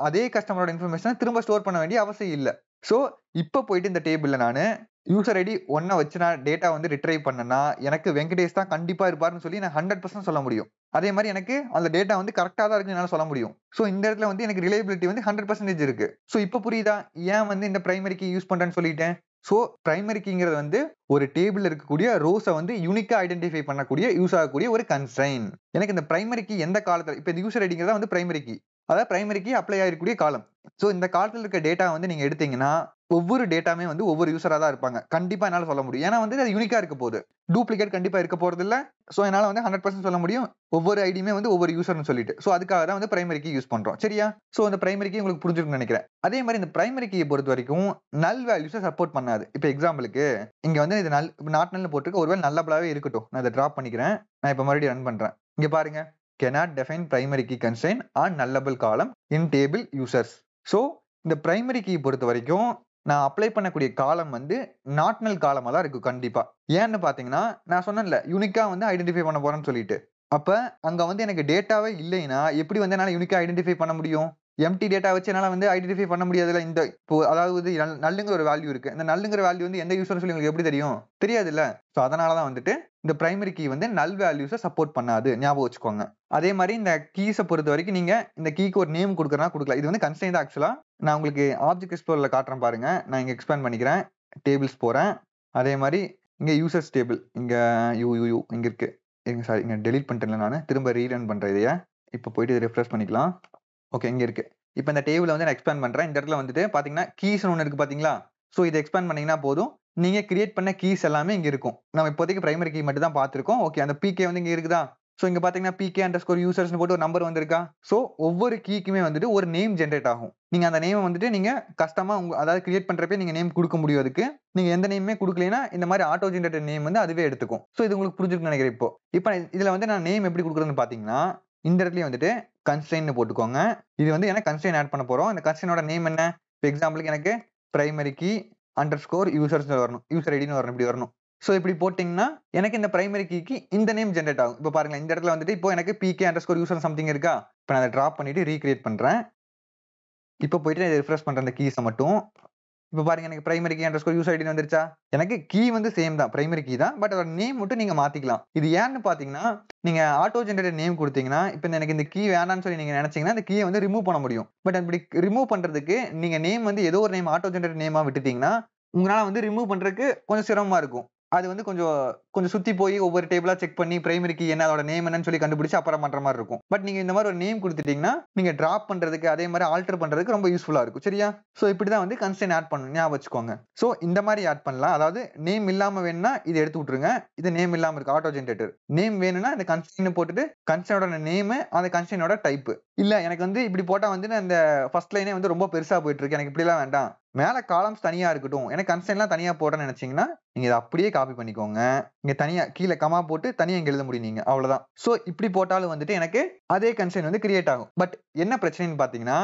அதே கஸ்டமரோட இன்ஃபர்மேஷன திரும்ப ஸ்டோர் பண்ண வேண்டிய அவசியம் இல்ல. சோ இப்ப போயிட்டு இந்த டேபிள்ல நானு யூசர் ஐடி 1 வச்சு நான் டேட்டா வந்து ரிட்ரைவ் பண்ணேன்னா, எனக்கு வெங்கடேஷ் தான் கண்டிப்பா இருப்பாருன்னு சொல்லி நான் 100% சொல்ல முடியும். அதே மாரி எனக்கு அந்த டேட்டா வந்து கரெக்ட்டா தான் இருக்குன்னு என்னால சொல்ல முடியும். சோ இந்த இடத்துல வந்து எனக்கு ரிலையபிலிட்டி வந்து 100% இருக்கு. சோ இப்ப புரியுதா? ஏன் வந்து இந்த பிரைமரி கீ யூஸ் பண்றேன்னு சொல்லிட்டேன். சோ பிரைமரி கீங்கிறது வந்து ஒரு டேபிள்ல இருக்கக்கூடிய ரோஸ வந்து யூனிக்கா ஐடென்டிஃபை பண்ணக்கூடிய யூஸ் ஆகக்கூடிய ஒரு கன்ஸ்ட்ரெயின். எனக்கு இந்த பிரைமரி கீ எந்த காலத்துல இப்ப இந்த யூசர் ஐடிங்கிறது வந்து பிரைமரி கீ. அதாவது பிரைமரி கீ அப்ளை ஆயிருக்கக்கூடிய காலம். சோ இந்த காலத்துல இருக்க டேட்டா வந்து நீங்க எடுத்தீங்கன்னா, ஒவ்வொரு டேட்டாமே வந்து ஒவ்வொரு யூசரா தான் இருப்பாங்க. கண்டிப்பா என்னால சொல்ல முடியும். ஏன்னா வந்து அது யூனிக்கா இருக்க போகுது. டூப்ளிகேட் கண்டிப்பா இருக்க போறதில்ல. சோ என்னால வந்து 100% சொல்ல முடியும். ஒவ்வொரு ஐடியுமே வந்து ஒவ்வொரு யூசர்ன்னு சொல்லிட்டு. சோ அதுக்காக தான் வந்து பிரைமரி கீ யூஸ் பண்றோம். சரியா? சோ அந்த பிரைமரி கீ உங்களுக்கு புரிஞ்சிருக்கும்னு நெனைக்கிறேன். அதே மாரி இந்த பிரைமரி கீய பொறுத்தவரைக்கும் நல் வேல்யூஸ சப்போர்ட் பண்ணாது. இப்ப எக்ஸாம்பிளுக்கு இங்க வந்து இது நாட் நல்னு போட்டிருக்கு. ஒருவேளை நல்லபிளாவே இருக்கட்டும். நான் இத டிராப் பண்ணிக்கிறேன். நான் இப்ப மறுபடியும் ரன் பண்றேன். இங்க பாருங்க. cannot define primary key constraint on nullable column in table users. So இந்த பிரைமரி கீ பொறுத்தவரைக்கும் நான் அப்ளை பண்ணக்கூடிய காலம் வந்து நாட் நல் காலமா தான் இருக்கும் கண்டிப்பா. ஏன்னு பார்த்தீங்கன்னா, நான் சொன்னேன்ல யூனிக்கா வந்து ஐடென்டிஃபை பண்ண போறேன்னு சொல்லிட்டு. அப்ப அங்க வந்து எனக்கு டேட்டாவே இல்லைன்னா, எப்படி வந்து என்னால யூனிக்கா ஐடென்டிஃபை பண்ண முடியும்? எம்ப்டி டேட்டா வச்சு என்னால வந்து ஐடென்டிஃபை பண்ண முடியாதுல்ல. இந்த இப்போ அதாவது நல்லுங்கிற ஒரு வேல்யூ இருக்கு. இந்த நல்லுங்கிற வேல்யூ வந்து எந்த யூசர்ன்னு சொல்லி உங்களுக்கு எப்படி தெரியும்? தெரியாதுல்ல. சோ அதனால தான் வந்துட்டு இந்த பிரைமரி கீ வந்து நல் வேல்யூஸ சப்போர்ட் பண்ணாது. ஞாபகம் வச்சுக்கோங்க. அதே மாரி இந்த கீஸ பொறுத்தவரைக்கும் நீங்க இந்த கீக்கு ஒரு நேம் குடுக்கறனா குடுக்கலாம். இது வந்து கன்ஸ்ட்ரெயின் தான் ஆக்சுவலா. நான் உங்களுக்கு ஆப்ஜெக்ட் எக்ஸ்ப்ளோரர்ல காட்டுறேன் பாருங்க. நான் இங்க எக்ஸ்பேண்ட் பண்ணிக்கிறேன். டேபிள்ஸ் போறேன். அதே மாரி இங்க யூசர்ஸ் டேபிள் இங்க இங்க இருக்கு. இருங்க சாரி இங்க டெலீட் பண்ணிட்டேன்ல நானு. திரும்ப ரீரன் பண்றேன் இதைய. இப்ப போயிட்டு இத ரிஃப்ரெஷ் பண்ணிக்கலாம். ஓகே இங்க இருக்கு. இப்ப இந்த டேபிள வந்து நான் எக்ஸ்பேண்ட் பண்றேன். இந்த இடத்துல வந்துட்டு பாத்தீங்கன்னா, கீஸ்ன்னு ஒண்ணு இருக்கு பாத்தீங்களா? சோ இத எக்ஸ்பேண்ட் பண்ணீங்கன்னா போதும். நீங்க கிரியேட் பண்ண கீஸ் எல்லாமே இங்க இருக்கும். நம்ம இப்போதைக்கு பிரைமரி கீ மட்டும் தான் பார்த்திருக்கோம். ஓகே அந்த பிகே வந்து இங்க இருக்குதா? சோ இங்க பாத்தீங்கன்னா pk_usersன்னு போட்டு ஒரு நம்பர் வந்திருக்கா? சோ ஒவ்வொரு கீக்குமே வந்துட்டு ஒரு நேம் ஜெனரேட் ஆகும். நீங்க அந்த நேம வந்துட்டு நீங்க கஸ்டமா அதாவது கிரியேட் பண்றப்பயே நீங்க நேம் குடுக்க முடியும் அதுக்கு. நீங்க எந்த நேமுமே குடுக்கலைன்னா, இந்த மாரி ஆட்டோ ஜெனரேட்டட் நேம் வந்து அதுவே எடுத்துக்கும். சோ இது உங்களுக்கு புரிஞ்சிருக்கும்னு நெனைக்கிறேன் இப்போ. இப்ப இதுல வந்து நான் நேம் எப்படி குடுக்குறதுன்னு பாத்தீங்கன்னா, இந்த இடத்துலயே வந்துட்டு கன்ஸ்ட்ரெயின்னு போட்டுக்கோங்க. இது வந்து எனக்கு கன்ஸ்ட்ரெயின் ஆட் பண்ண போறோம். அந்த கன்ஸ்ட்ரெயினோட நேம் என்ன? இப்ப எக்ஸாம்பிளுக்கு எனக்கு பிரைமரி கீ _users வரணும். யூசர் ஐடின்னு வரணும். இப்படி வரணும். சோ இப்படி போட்டீங்கன்னா, எனக்கு இந்த பிரைமரி கீக்கு இந்த நேம் ஜெனரேட் ஆகும். இப்ப பாருங்களேன். இந்த இடத்துல வந்துட்டு இப்போ எனக்கு pk_user சம்திங் இருக்கா? இப்ப நான் அத டிராப் பண்ணிட்டு ரீகிரியேட் பண்றேன். இப்ப போயிட்டு நான் ரிஃப்ரெஷ் பண்றேன் இந்த கீஸ மட்டும். இப்ப பாருங்க எனக்கு பிரைமரி கீ _user ஐடின்னு வந்துருச்சா? எனக்கு கீ வந்து சேம் தான். பிரைமரி கீ தான். பட் அதோட நேம் மட்டும் நீங்க மாத்திக்கலாம். இது ஏன்னு பாத்தீங்கன்னா, நீங்க ஆட்டோ ஜெனரேட்டட் நேம் குடுத்தீங்கன்னா, இப்ப எனக்கு இந்த கீ வேணாம்னு சொல்லி நீங்க நெனச்சீங்கன்னா, அந்த கீய வந்து ரிமூவ் பண்ண முடியும். பட் அப்படி ரிமூவ் பண்றதுக்கு நீங்க நேம் வந்து ஏதோ ஒரு நேம் ஆட்டோ ஜெனரேட்டட் நேமா விட்டுட்டீங்கன்னா, உங்களால வந்து ரிமூவ் பண்றதுக்கு கொஞ்சம் சிரமமா இருக்கும். அது வந்து கொஞ்சம் சுத்தி போய் ஒவ்வொரு டேபிளா செக் பண்ணி பிரைமரி கீ என்ன அதோட நேம் என்னன்னு சொல்லி கண்டுபிடிச்சு அப்புறம் பண்ற மாரி இருக்கும். பட் நீங்க இந்த மாரி ஒரு நேம் குடுத்துட்டீங்கன்னா, நீங்க டிராப் பண்றதுக்கு அதே மாரி ஆல்டர் பண்றதுக்கு ரொம்ப யூஸ்ஃபுல்லா இருக்கும். சரியா? சோ இப்படிதான் வந்து கன்ஸ்ட்ரெயின் ஆட் பண்ணணும். ஞாபகம் வச்சுக்கோங்க. சோ இந்த மாரி ஆட் பண்ணலாம். அதாவது நேம் இல்லாம வேணும்னா இத எடுத்து விட்டுருங்க. இது நேம் இல்லாம இருக்கு ஆட்டோ ஜெனரேட்டர். நேம் வேணும்னா இந்த கன்ஸ்ட்ரெயின் போட்டுட்டு கன்ஸ்ட்ரெயினோட நேம் அந்த கன்ஸ்ட்ரெயினோட டைப் இல்ல எனக்கு வந்து இப்படி போட்டா வந்து அந்த ஃபர்ஸ்ட் லைனே வந்து ரொம்ப பெருசா போயிட்டு இருக்கு. எனக்கு இப்படிலாம் வேண்டாம். மேல காலம்ஸ் தனியா இருக்கட்டும். எனக்கு கன்ஸ்ட்ரெயின்ட்லாம் தனியா போடுறேன்னு நினைச்சீங்கன்னா, நீங்க இத அப்படியே காப்பி பண்ணிக்கோங்க. இங்க தனியா கீழ கமா போட்டு தனியா இங்க எழுத முடியும் நீங்க. அவ்வளவுதான். சோ இப்படி போட்டாலும் வந்துட்டு எனக்கு அதே கன்ஸ்ட்ரெயின்ட் வந்து கிரியேட் ஆகும். பட் என்ன பிரச்சனைன்னு பார்த்தீங்கன்னா,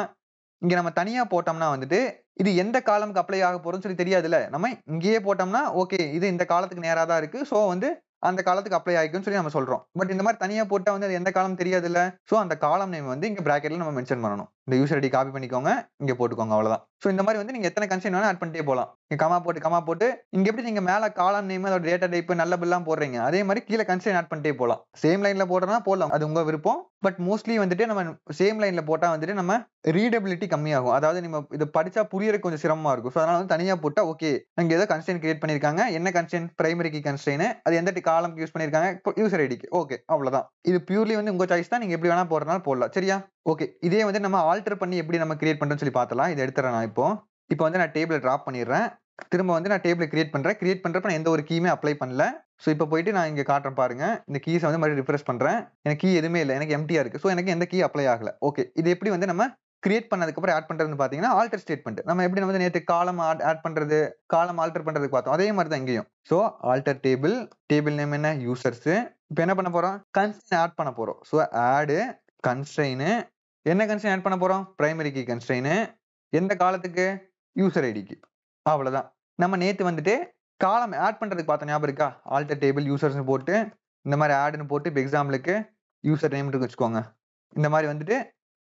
இங்க நம்ம தனியா போட்டோம்னா வந்துட்டு, இது எந்த காலம்க்கு அப்ளை ஆக போறதுன்னு சொல்லி தெரியாதுல்ல. நம்ம இங்கேயே போட்டோம்னா, ஓகே இது இந்த காலத்துக்கு நேரா தான் இருக்கு. சோ வந்து அந்த காலத்துக்கு அப்ளை ஆயிக்கும்னு சொல்லி நம்ம சொல்றோம். பட் இந்த மாரி தனியா போட்டா வந்து அது எந்த காலம் தெரியாதுல்ல. சோ அந்த காலம் நேம் வந்து இங்க பிராக்கெட்ல நம்ம மென்ஷன் பண்ணணும். இந்த யூசர் ஐடி காப்பி பண்ணிக்கோங்க. இங்க போட்டுக்கோங்க அவ்வளவுதான். சோ இந்த மாரி வந்து நீங்க எத்தன கன்ஸ்ட்ரெயின்ட் வேணா ஆட் பண்ணிட்டே போலாம். இங்க கமா போட்டு இங்க எப்படி நீங்க மேல காலம் நேம் அதோட டேட்டா டைப் நல்லபெல்லாம் போடுறீங்க. அதே மாரி கீழ கன்ஸ்ட்ரெயின்ட் ஆட் பண்ணிட்டே போலாம். சேம் லைன்ல போடுறனா போடலாம். அது உங்க விருப்பம். பட் மோஸ்ட்லி வந்துட்டு நம்ம சேம் லைன்ல போட்டா வந்துட்டு நம்ம ரீடபிலிட்டி கம்மியாகும். அதாவது நம்ம இத படிச்சா புரியறதுக்கு கொஞ்சம் சிரமமா இருக்கும். சோ அதனால வந்து தனியா போட்டா ஓகே. இங்க ஏதோ கன்ஸ்ட்ரெயின்ட் கிரியேட் பண்ணிருக்காங்க. என்ன கன்ஸ்ட்ரெயின்ட்? Primary key constraint. அது எந்த காலம்க்கு யூஸ் பண்ணிருக்காங்க? யூசர் ஐடிக்கு. ஓகே அவ்வளவுதான். இது பியூர்லி வந்து உங்க சாய்ஸ் தான். நீங்க எப்படி வேணா போடுறனால போடலாம். சரியா? ஓகே. இதே வந்து நம்ம ஆல்டர் பண்ணி எப்படி நம்ம கிரியேட் பண்றோம்னு சொல்லி பார்த்தலாம். இத எடுத்துறேன் நான் இப்போ. இப்போ வந்து நான் டேபிள டிராப் பண்ணிடுறேன். திரும்ப வந்து நான் டேபிள கிரியேட் பண்றேன். கிரியேட் பண்றப்ப நான் எந்த ஒரு கீயுமே அப்ளை பண்ணல. சோ இப்ப போயிட்டு நான் இங்க காட்டுறேன் பாருங்க. இந்த கீஸ வந்து மறுபடியும் ரிஃப்ரெஷ் பண்றேன். எனக்கு கீ எதுவுமே இல்ல. எனக்கு எம்ப்டியா இருக்கு. சோ எனக்கு எந்த கீ அப்ளை ஆகல. ஓகே. இது எப்படி வந்து நம்ம கிரியேட் பண்ணதுக்கு அப்புறம் ஆட் பண்றதுன்னு பாத்தீங்கன்னா, ஆல்டர் ஸ்டேட்மென்ட். நம்ம எப்படி வந்து நேத்து காலம் ஆட் பண்றது, காலம் ஆல்டர் பண்றதுக்கு பார்த்தோம். அதே மாரி தான் இங்கேயும். So alter table, table name என்ன? யூசர்ஸ். இப்ப என்ன பண்ண போறோம்? கன்ஸ்ட்ரெயின் ஆட் பண்ண போறோம். So add constraint. என்ன கன்ஸ்ட்ரெயின் ஆட் பண்ண போறோம்? Primary key constraint. எந்த காலத்துக்கு? யூசர் ஐடிக்கு. அவ்வளவுதான். நம்ம நேத்து வந்துட்டு காலம் ஆட் பண்றதுக்கு பார்த்தோம் ஞாபகம் இருக்கா? ஆல்டர் டேபிள் யூசர்ஸ்னு போட்டு இந்த மாரி ஆட்ன்னு போட்டு இப்ப எக்ஸாம்பிளுக்கு யூசர் நேம் இருக்கு வச்சுக்கோங்க. இந்த மாரி வந்துட்டு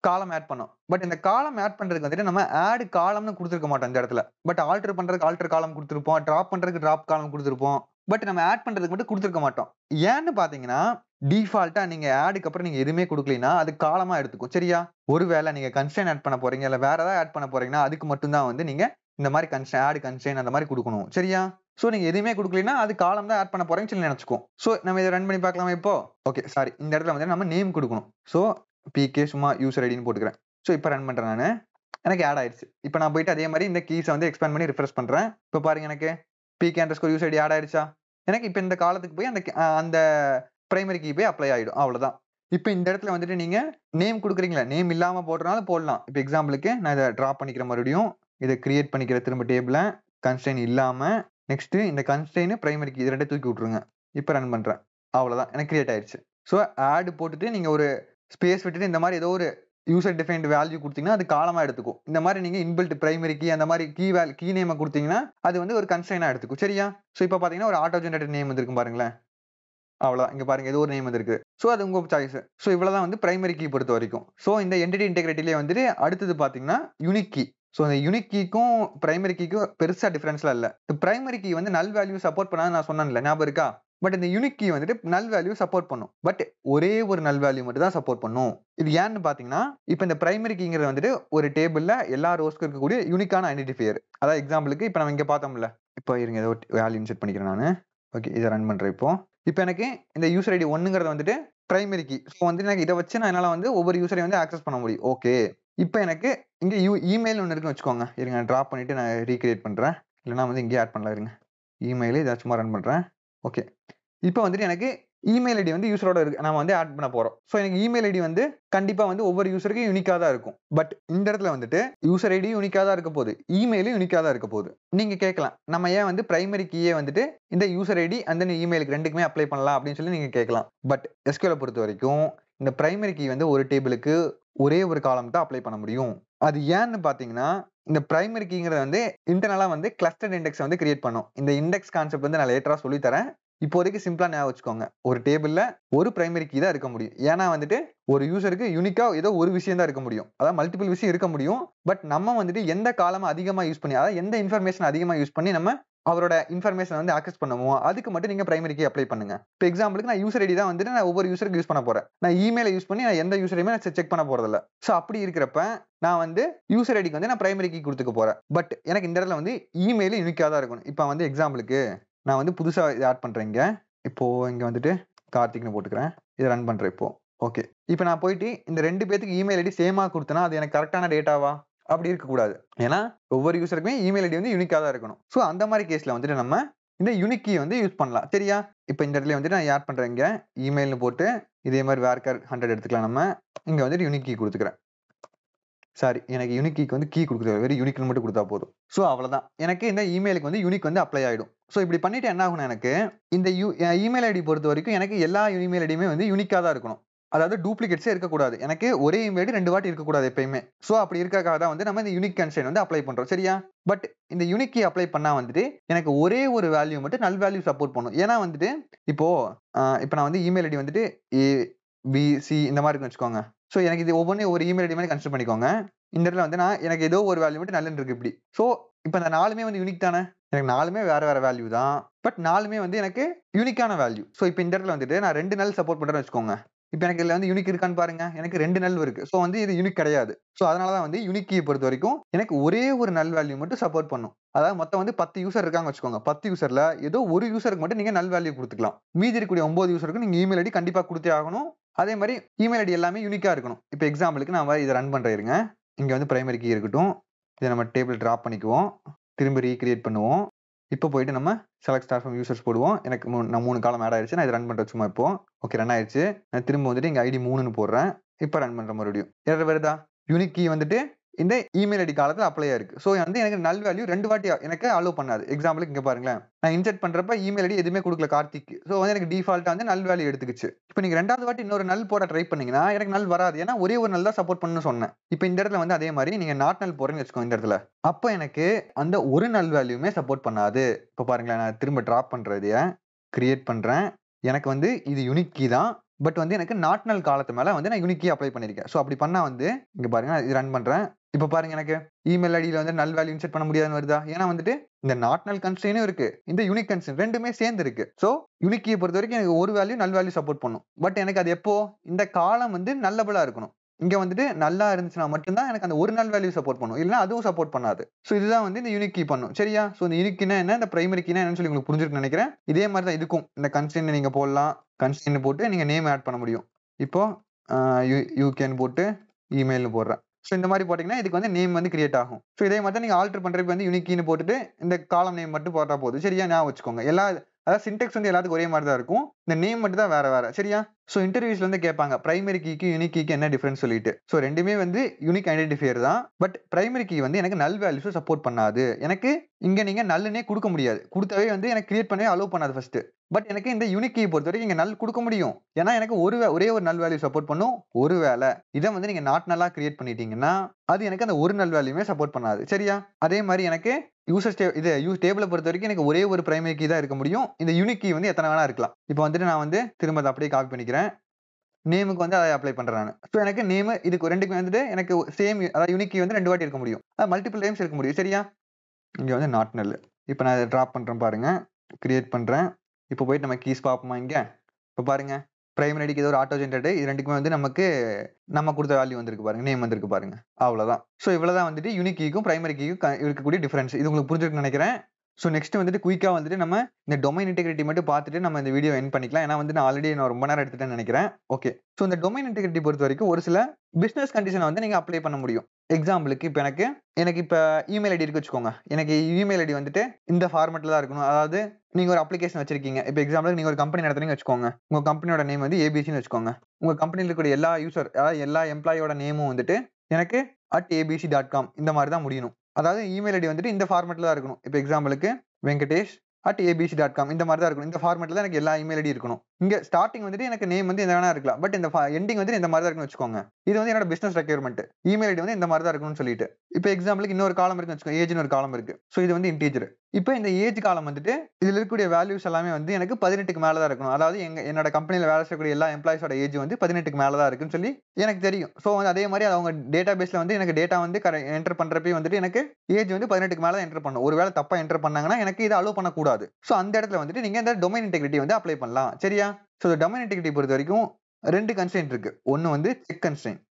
காலம் ஆட் பண்ணோம். பட் இந்த காலம் ஆட் பண்றதுக்கு வந்துட்டு நம்ம ஆட் காலம்னு குடுத்திருக்க மாட்டோம் இந்த இடத்துல. பட் ஆல்டர் பண்றதுக்கு ஆல்டர் காலம் குடுத்திருப்போம். டிராப் பண்றதுக்கு டிராப் காலம் குடுத்திருப்போம். பட் நம்ம ஆட் பண்றதுக்கு மட்டும் குடுத்திருக்க மாட்டோம். ஏன்னு பார்த்தீங்கன்னா, டிஃபால்ட்டா நீங்க ஆட்க்கு அப்புறம் நீங்க எதுவுமே குடுக்கலைன்னா, அது காலமா எடுத்துக்கும். சரியா? ஒருவேளை நீங்க கன்ஸ்ட்ரெயின் ஆட் பண்ண போறீங்க, இல்ல வேற ஏதாவது ஆட் பண்ண போறீங்கன்னா, அதுக்கு மட்டும் தான் வந்து நீங்க இந்த மாரி ஆட் கன்ஸ்ட்ரெயின் அந்த மாரி குடுக்கணும். சரியா? சோ நீங்க எதுவுமே குடுக்கலைன்னா, அது காலம் தான் ஆட் பண்ண போறேன்னு சொல்லி நெனச்சுக்கும். சோ நம்ம இத ரன் பண்ணி பார்க்கலாமா இப்போ? Okay sorry. இந்த இடத்துல வந்து நம்ம நேம் குடுக்கணும். சோ பிகே சும்மா யூசர் ஐடின்னு போட்டுக்கிறேன். சோ இப்ப ரன் பண்றேன் நானு. எனக்கு ஆட் ஆயிருச்சு. இப்ப நான் போயிட்டு அதே மாரி இந்த கீஸ வந்து எக்ஸ்பேண்ட் பண்ணி ரிஃப்ரெஷ் பண்றேன். இப்ப பாருங்க எனக்கு pk_user id ஆட் ஆயிருச்சா? எனக்கு இப்ப இந்த காலத்துக்கு போய் அந்த பிரைமரி கீ போய் அப்ளை ஆயிடும். அவ்வளவுதான். இப்ப இந்த இடத்துல வந்துட்டு நீங்க நேம் குடுக்குறீங்களா? நேம் இல்லாம போடுறனாலும் போடலாம். இப்ப எக்ஸாம்பிளுக்கு நான் இத டிராப் பண்ணிக்கிறேன் மறுபடியும். இத கிரியேட் பண்ணிக்கிறேன் திரும்ப டேபிள. கன்ஸ்ட்ரெயின் இல்லாம நெக்ஸ்ட் இந்த கன்ஸ்ட்ரெயின் பிரைமரி கீ இது 2 தூக்கி விட்டுருங்க. இப்ப ரன் பண்றேன். அவ்வளவுதான். எனக்கு கிரியேட் ஆயிருச்சு. சோ ஆட் போட்டுட்டு நீங்க ஒரு ஸ்பேஸ் விட்டுட்டு இந்த மாரி ஏதோ ஒரு யூசர் டிஃபைன்ட் வேல்யூ குடுத்தீங்கன்னா, அது காலமா எடுத்துக்கும். இந்த மாரி நீங்க இன்பில்ட் பிரைமரி கீ அந்த மாரி கீ நேம குடுத்தீங்கன்னா, அது வந்து ஒரு கன்ஸ்ட்ரெயினா எடுத்துக்கும். சரியா? சோ இப்ப பார்த்தீங்கன்னா, ஒரு ஆட்டோ ஜெனரேட்டட் நேம் வந்திருக்கும் பாருங்களேன். அவ்வளவுதான். இங்க பாருங்க ஏதோ ஒரு நேம் வந்திருக்கு. சோ அது உங்க சாய்ஸ். சோ இவ்வளவுதான் வந்து பிரைமரி கீ பொறுத்தவரைக்கும். சோ இந்த என்டிட்டி இன்டெகிரிட்டிலே வந்துட்டு அடுத்தது பார்த்தீங்கன்னா, யூனிக் கீ. சோ அந்த யூனிக் கீக்கும் பிரைமரி கீக்கும் பெருசா டிஃபரன்ஸ்லாம் இல்ல. பிரைமரி கீ வந்து நல் வேல்யூ சப்போர்ட் பண்ணாதுன்னு நான் சொன்னேன்ல ஞாபகம் இருக்கா? பட் இந்த யூனிக் கீ வந்துட்டு நல் வேல்யூ சப்போர்ட் பண்ணும். பட் ஒரே ஒரு நல் வேல்யூ மட்டும் தான் சப்போர்ட் பண்ணும். இது ஏன்னு பார்த்தீங்கன்னா, இப்ப இந்த பிரைமரி கீங்கிறது வந்துட்டு ஒரு டேபிள்ல எல்லா ரோஸ்க்கும் இருக்கக்கூடிய யூனிக்கான ஐடென்டிஃபையர். அதாவது எக்ஸாம்பிளுக்கு இப்ப நம்ம இங்க பார்த்தோம்ல. இப்ப இருங்க ஏதோ வேல்யூ இன்செர்ட் பண்ணிக்கிறேன் நானு. ஓகே இத ரன் பண்றேன் இப்போ. இப்ப எனக்கு இந்த யூசர் ஐடி 1ங்கிறது வந்துட்டு பிரைமரி கீ. சோ வந்து எனக்கு இத வச்சு நான் என்னால வந்து ஒவ்வொரு யூசரையும் வந்து ஆக்சஸ் பண்ண முடியும். ஓகே. இப்ப எனக்கு இங்க இமெயில் ஒண்ணு இருக்குன்னு வச்சுக்கோங்க. இருங்க நான் டிராப் பண்ணிட்டு நான் ரீகிரியேட் பண்றேன். இல்லன்னா வந்து இங்கேயே ஆட் பண்ணலாம் இருங்க. இமெயில் இத சும்மா ரன் பண்றேன். ஓகே. இப்ப வந்துட்டு எனக்கு இமெயில் ஐடி வந்து யூசரோட இருக்கு. நாம வந்து ஆட் பண்ண போறோம். சோ எனக்கு இமெயில் ஐடி வந்து கண்டிப்பா வந்து ஒவ்வொரு யூசருக்கும் யூனிக்கா தான் இருக்கும். பட் இந்த இடத்துல வந்துட்டு யூசர் ஐடி யூனிக்கா தான் இருக்க போகுது. இமெயிலும் யூனிக்கா தான் இருக்க போகுது. நீங்க கேட்கலாம். நம்ம ஏன் வந்து பிரைமரி கீயே வந்துட்டு இந்த யூசர் ஐடி அண்ட் தென் இமெயிலுக்கு 2க்குமே அப்ளை பண்ணலாம் அப்படின்னு சொல்லி நீங்க கேட்கலாம். பட் SQL பொறுத்தவரைக்கும் இந்த பிரைமரி கீ வந்து ஒரு டேபிளுக்கு ஒரே ஒரு காலம் தான் அப்ளை பண்ண முடியும். அது ஏன்னு பார்த்தீங்கன்னா, இந்த பிரைமரி கீங்கிறது வந்து இன்டர்னலா வந்து கிளஸ்டர்ட் இண்டெக்ஸ் வந்து கிரியேட் பண்ணும். இந்த இண்டெக்ஸ் கான்செப்ட் வந்து நான் லேட்டரா சொல்லி தரேன். இப்போதைக்கு சிம்பிளா ஞாபகம் வச்சுக்கோங்க. ஒரு டேபிள்ல ஒரு பிரைமரி கீ தான் இருக்க முடியும். ஏன்னா வந்துட்டு ஒரு யூசருக்கு யூனிக்கா ஏதோ ஒரு விஷயம் தான் இருக்க முடியும். அதாவது மல்டிபிள் விஷயம் இருக்க முடியும். பட் நம்ம வந்துட்டு எந்த காலம அதிகமா யூஸ் பண்ணி அதாவது எந்த இன்ஃபர்மேஷன் அதிகமா யூஸ் பண்ணி நம்ம அவரோட இன்ஃபர்மேஷன் வந்து ஆக்சஸ் பண்ணுவோம். அதுக்கு மட்டும் நீங்க பிரைமரி கீ அப்ளை பண்ணுங்க. இப்ப எக்ஸாம்பிளுக்கு நான் யூசர் ஐடி தான் வந்துட்டு நான் ஒவ்வொரு யூசருக்கு யூஸ் பண்ண போறேன். நான் இமெயில யூஸ் பண்ணி நான் எந்த யூசரையுமே நான் செக் பண்ண போறதில்ல. சோ அப்படி இருக்கிறப்ப நான் வந்து யூசர் ஐடிக்கு வந்து நான் பிரைமரி கீ குடுத்துக்க போறேன். பட் எனக்கு இந்த இடத்துல வந்து இமெயில் யூனிக்கா தான் இருக்கணும். இப்ப வந்து எக்ஸாம்பிளுக்கு நான் வந்து புதுசா இத ஆட் பண்றேன் இங்க. இப்போ இங்க வந்துட்டு கார்த்திக்னு போட்டுக்கிறேன். இத ரன் பண்றேன் இப்போ. ஓகே. இப்ப நான் போயிட்டு இந்த 2 பேத்துக்கு இமெயில் ஐடி சேமா குடுத்தேன்னா, அது எனக்கு கரெக்ட்டான டேட்டாவா? அப்படி இருக்கக்கூடாது. ஏன்னா ஒவ்வொரு யூசருக்குமே இமெயில் ஐடி வந்து யூனிக்கா தான் இருக்கணும். சோ அந்த மாரி கேஸ்ல வந்துட்டு நம்ம இந்த யூனிக் கீ வந்து யூஸ் பண்ணலாம். சரியா? இப்ப இந்த இடத்துல வந்துட்டு நான் ஆட் பண்றேன் இங்க. இமெயில்னு போட்டு இதே மாதிரி வேர்கார் 100 எடுத்துக்கலாம். நம்ம இங்க வந்துட்டு யூனிக் கீ கொடுத்துக்கிறேன். சாரி, எனக்கு யூனிக் கீக்கு வந்து கீ கொடுக்குறது வெறும் யூனிக்னு மட்டும் கொடுத்தா போதும். ஸோ அவ்வளவுதான், எனக்கு இந்த இமெயிலுக்கு வந்து யூனிக் வந்து அப்ளை ஆயிடும். ஸோ இப்படி பண்ணிட்டு என்ன ஆகும்னா, எனக்கு இந்த இமெயில் ஐடி பொறுத்த வரைக்கும் எனக்கு எல்லா இமெயில் ஐடியுமே வந்து யூனிக்கா தான் இருக்கணும். அதாவது டூப்ளிகேட்ஸே இருக்கக்கூடாது. எனக்கு ஒரே இமெயில் 2 வாட்டி இருக்கக்கூடாது எப்பயுமே. ஸோ அப்படி இருக்கக்காக தான் வந்து நம்ம இந்த யூனிக் கன்ஸ்ட்ரெயின்ட் வந்து அப்ளை பண்றோம். சரியா? பட் இந்த யூனிக் கீ அப்ளை பண்ணா வந்துட்டு எனக்கு ஒரே ஒரு வேல்யூ மட்டும் நல் வேல்யூ சப்போர்ட் பண்ணும். ஏன்னா வந்துட்டு இப்போ நான் வந்து இமெயில் ஐடி வந்துட்டு ABC இந்த மாதிரி இருக்குன்னு வச்சுக்கோங்க. ஸோ எனக்கு இது ஒவ்வொன்றையும் ஒரு இமெயில் ஐடி மாதிரி கன்சிடர் பண்ணிக்கோங்க. இந்த இடத்துல வந்து எனக்கு ஏதோ ஒரு வேல்யூ மட்டும் நல்லன்னு இருக்கு இப்படி. ஸோ இப்போ இந்த 4மே வந்து யூனிக் தானே? எனக்கு 4மே வேற வேற வேல்யூ தான். பட் 4மே வந்து எனக்கு யூனிக்கான வேல்யூ. ஸோ இப்போ இந்த இடத்துல வந்துட்டு நான் 2 நல் சப்போர்ட் பண்றேன்னு வச்சுக்கோங்க. இப்போ எனக்கு இதுல வந்து யூனிக் இருக்கான்னு பாருங்க. எனக்கு 2 நல் இருக்கு. ஸோ வந்து இது யூனிக் கிடையாது. ஸோ அதனால தான் வந்து யூனிக் கீயை பொறுத்த வரைக்கும் எனக்கு ஒரே ஒரு நல் வேல்யூ மட்டும் சப்போர்ட் பண்ணும். அதாவது மொத்தம் வந்து 10 யூசர் இருக்காங்க வச்சுக்கோங்க. 10 யூசர்ல ஏதோ ஒரு யூசருக்கு மட்டும் நீங்க நல் வேல்யூ கொடுத்துக்கலாம். மீதி இருக்கக்கூடிய 9 யூசருக்கு நீங்க இமெயில் ஐடி கண்டிப்பா கொடுத்தே ஆகணும். அதே மாதிரி இமெயில் ஐடி எல்லாமே யூனிக்கா இருக்கணும். இப்போ எக்ஸாம்பிளுக்கு நான் இதை ரன் பண்றேன் இருங்க. இங்க வந்து பிரைமரி கீ இருக்கட்டும். இதை நம்ம டேபிள் டிராப் பண்ணிக்குவோம். திரும்ப ரீக்ரியேட் பண்ணுவோம். இப்போ போயிட்டு நம்ம செலக்ட் ஸ்டார் ஃப்ரம் யூசர்ஸ் போடுவோம். எனக்கு நான் 3 காலம் ஆட் ஆயிடுச்சு. நான் இதை ரன் பண்றேன் சும்மா இப்போ. ஓகே, ரன் ஆயிடுச்சு. நான் திரும்ப வந்துட்டு இங்க ஐடி 3ன்னு போடுறேன். இப்போ ரன் பண்ற மறுபடியும் எரர் வருதா? யூனிக் கீ வந்துட்டு இந்த இமெயில் ஐடி காலத்துல அப்ளை ஆயிருக்கு. ஸோ வந்து எனக்கு நல் வேல்யூ 2 வாட்டி எனக்கு அலோவ் பண்ணாது. எக்ஸாம்பிளுக்கு இங்க பாருங்களேன், நான் இன்செர்ட் பண்றப்ப இமெயில் ஐடி எதுவுமே கொடுக்கல கார்த்திக். ஸோ வந்து எனக்கு டிஃபால்ட்டா வந்து நல் வேல்யூ எடுத்துக்கிச்சு. இப்போ நீங்க 2வது வாட்டி இன்னொரு நல் போட ட்ரை பண்ணீங்கன்னா எனக்கு நல் வராது. ஏன்னா ஒரே ஒரு நல் தான் சப்போர்ட் பண்ணணும்னு சொன்னேன். இப்போ இந்த இடத்துல வந்து அதே மாதிரி நீங்க நாட் நல் போறேன்னு வச்சுக்கோங்க இந்த இடத்துல. அப்போ எனக்கு அந்த ஒரு நல் வேல்யூமே சப்போர்ட் பண்ணாது. இப்போ பாருங்களேன், நான் திரும்ப டிராப் பண்றதைய கிரியேட் பண்றேன். எனக்கு வந்து இது யூனிக் கீ தான். பட் வந்து எனக்கு நாட் நல் காலத்து மேல வந்து நான் யூனிக் கீ அப்ளை பண்ணிருக்கேன். ஸோ அப்படி பண்ணா வந்து இங்க பாருங்க, இது ரன் பண்றேன். இப்போ பாருங்க, எனக்கு இமெயில் ஐடியில வந்து நல் வேல்யூ இன்செர்ட் பண்ண முடியாதுன்னு வருதா? ஏன்னா வந்துட்டு இந்த நாட் நல் கன்ஸ்ட்ரெயினும் இருக்கு, இந்த யூனிக் கன்ஸ்ட்ரெயின் ரெண்டுமே சேர்ந்து இருக்கு. ஸோ யூனிக் கீயை பொறுத்த வரைக்கும் எனக்கு ஒரு வேல்யூ நல் வேல்யூ சப்போர்ட் பண்ணும். பட் எனக்கு அது எப்போ இந்த காலம் வந்து நல்லபிளா இருக்கணும். இங்க வந்துட்டு நல்லா இருந்துச்சுன்னா மட்டும்தான் எனக்கு அந்த ஒரு நல் வேல்யூ சப்போர்ட் பண்ணும். இல்லைன்னா அதுவும் சப்போர்ட் பண்ணாது. ஸோ இதுதான் வந்து இந்த யூனிக் கீ பண்ணும். சரியா? ஸோ இந்த யூனிக் கீனா என்ன, இந்த பிரைமரி கீனா என்னன்னு சொல்லி உங்களுக்கு புரிஞ்சிருக்குன்னு நினைக்கிறேன். இதே மாதிரி தான் இதுக்கும் இந்த கன்ஸ்ட்ரெயின் நீங்க போடலாம். கன்ஸ்ட்ரெயின் போட்டு நீங்க நேம் ஆட் பண்ண முடியும். இப்போ யூ கேன் போட்டு இமெயில்னு போடுறேன். ஸோ இந்த மாதிரி போட்டீங்கன்னா இதுக்கு வந்து நேம் வந்து கிரியேட் ஆகும். ஸோ இதே மாதிரி தான் நீங்க ஆல்டர் பண்றதுக்கு வந்து யூனிக் கீன்னு போட்டுட்டு இந்த காலம் நேம் மட்டும் போட்டா போதும். சரியா? ஞாபகம் வச்சுக்கோங்க. அதாவது சின்டெக்ஸ் வந்து எல்லாத்துக்கும் ஒரே மாதிரி தான் இருக்கும். இந்த நேம் மட்டும் தான் வேற வேற. சரியா? ஸோ இன்டர்வியூஸ்ல வந்து கேட்பாங்க பிரைமரி கீக்கு யூனிக் கீக்கு என்ன டிஃபரன்ஸ் சொல்லிட்டு. ஸோ ரெண்டுமே வந்து யூனிக் ஐடென்டிஃபையர் தான். பட் பிரைமரி கீ வந்து எனக்கு நல் வேல்யூஸ் சப்போர்ட் பண்ணாது. எனக்கு இங்க நீங்க நல்லுனே கொடுக்க முடியாது. கொடுத்தவே வந்து எனக்கு கிரியேட் பண்ணவே அலோவ் பண்ணாது ஃபர்ஸ்ட். பட் எனக்கு இந்த யூனிக் கீ பொறுத்த வரைக்கும் இங்க நல் கொடுக்க முடியும். ஏன்னா எனக்கு ஒரே ஒரு நல் வேல்யூ சப்போர்ட் பண்ணும். ஒருவேளை இதை வந்து நீங்க நாட் நல்லா கிரியேட் பண்ணிட்டீங்கன்னா அது எனக்கு அந்த ஒரு நல் வேல்யூமே சப்போர்ட் பண்ணாது. சரியா? அதே மாதிரி எனக்கு டேபிளை பொறுத்த வரைக்கும் எனக்கு ஒரே ஒரு பிரைமரி கீ தான் இருக்க முடியும். இந்த யூனிக் கீ வந்து எத்தனை வேணா இருக்கலாம். இப்போ வந்துட்டு நான் வந்து திரும்ப அதை அப்படியே காப்பி பண்ணிக்கிறேன். நேமுக்கு வந்து அதை அப்ளை பண்றேன் நான். ஸோ எனக்கு நேம் இதுக்கு ரெண்டுக்குமே வந்துட்டு எனக்கு சேம், அதாவது யூனிக் கீ வந்து 2 வாட்டி இருக்க முடியும். மல்டிபிள் டைம்ஸ் இருக்க முடியும். சரியா? இங்க வந்து நாட் நல். இப்போ நான் இதை டிராப் பண்றேன் பாருங்க. கிரியேட் பண்றேன். இப்போ போயிட்டு நம்ம கீஸ் பார்ப்போமா இங்க? இப்போ பாருங்க, பிரைமரி ஐடிக்கு ஏதோ ஒரு ஆட்டோ ஜென்ரேட், இது ரெண்டுக்குமே வந்து நம்ம கொடுத்த வேல்யூ வந்திருக்கு பாருங்க, நேம் வந்திருக்கு பாருங்க. அவ்வளவுதான். ஸோ இவ்வளவுதான் வந்துட்டு யூனிக் கீக்கும் பிரைமரி கீக்கும் இருக்கக்கூடிய டிஃபரன்ஸ். இது உங்களுக்கு புரிஞ்சிருக்குன்னு நினைக்கிறேன். ஸோ நெக்ஸ்ட் வந்துட்டு குயிக்கா வந்துட்டு நம்ம இந்த டொமைன் இன்டெகிரிட்டி மட்டும் பார்த்துட்டு நம்ம இந்த வீடியோ எண்ட் பண்ணிக்கலாம். ஏன்னா வந்து நான் ரொம்ப நேரம் எடுத்துட்டேன்னு நினைக்கிறேன். ஓகே. ஸோ இந்த டொமைன் இன்டெகிரிட்டி பொறுத்த வரைக்கும் ஒரு சில பிசினஸ் கண்டிஷனை வந்து நீங்க அப்ளை பண்ண முடியும். எக்ஸாம்பிளுக்கு இப்போ எனக்கு இப்போ இமெயில் ஐடி இருக்கு வச்சுக்கோங்க. எனக்கு இமெயில் ஐடி வந்துட்டு இந்த ஃபார்மேட்ல தான் இருக்கணும். அதாவது நீங்க ஒரு அப்ளிகேஷன் வச்சிருக்கீங்க. இப்போ எக்ஸாம்பிளுக்கு நீங்க ஒரு கம்பெனி நடத்துறீங்க வச்சுக்கோங்க. உங்க கம்பெனியோட நேம் வந்து ஏபிசின்னு வச்சுக்கோங்க. உங்க கம்பெனியில் இருக்கக்கூடிய எல்லா யூசர், அதாவது எல்லா எம்ப்ளாயோட நேமும் வந்துட்டு எனக்கு @abc.com இந்த மாதிரி தான் முடியணும். அதாவது இமெயில் ஐடி வந்துட்டு இந்த ஃபார்மேட்ல தான் இருக்கணும். இப்போ எக்ஸாம்பிளுக்கு venkatesh@abc.com இந்த மாதிரி தான் இருக்கணும். இந்த ஃபார்மேட்ல தான் எனக்கு எல்லா இமெயில் ஐடி இருக்கணும். இங்க ஸ்டார்டிங் வந்துட்டு எனக்கு நேம் வந்து என்ன வேணா இருக்கலாம். பட் இந்த எண்டிங் வந்து இந்த மாதிரி தான் இருக்குன்னு வச்சுக்கோங்க. இது வந்து என்னோட பிசினஸ் ரெக்யர்மெண்ட். இமெயில் ஐடி வந்து இந்த மாதிரி தான் இருக்கணும்னு சொல்லிட்டு. இப்போ எக்ஸாம்பிளுக்கு இன்னொரு காலம் இருக்குன்னு வச்சுக்கோங்க. ஏஜ்னு ஒரு காலம் இருக்கு. ஸோ இது வந்து இன்டீஜர். இப்போ இந்த ஏஜ் காலம் வந்துட்டு இதுல இருக்கக்கூடிய வேல்யூஸ் எல்லாமே வந்து எனக்கு 18க்கு மேல தான் இருக்கணும். அதாவது என்னோட கம்பெனில வேலை செய்யக்கூடிய எல்லா எம்ப்ளாயிஸோட ஏஜ் வந்து 18க்கு மேல தான் இருக்குன்னு சொல்லி எனக்கு தெரியும். ஸோ அதே மாதிரி அவங்க டேட்டா பேஸ்ல வந்து எனக்கு டேட்டா வந்து என்டர் பண்றப்பே வந்துட்டு எனக்கு ஏஜ் வந்து 18க்கு மேல தான் என்டர் பண்ணணும். ஒருவேளை தப்பா என்டர் பண்ணாங்கன்னா எனக்கு இதை அலோவ் பண்ணக்கூடாது. ஸோ அந்த இடத்துல வந்துட்டு நீங்க இந்த டொமைன் இன்டெகிரிட்டி வந்து அப்ளை பண்ணலாம். சரியா? ஸோ டொமைன் இன்டெகிரிட்டி பொறுத்த வரைக்கும் 2 கன்ஸ்ட்ரெயின்ட் இருக்கு. ஒன்னு வந்து செக் கன்ஸ்ட்ரெயின்ட்,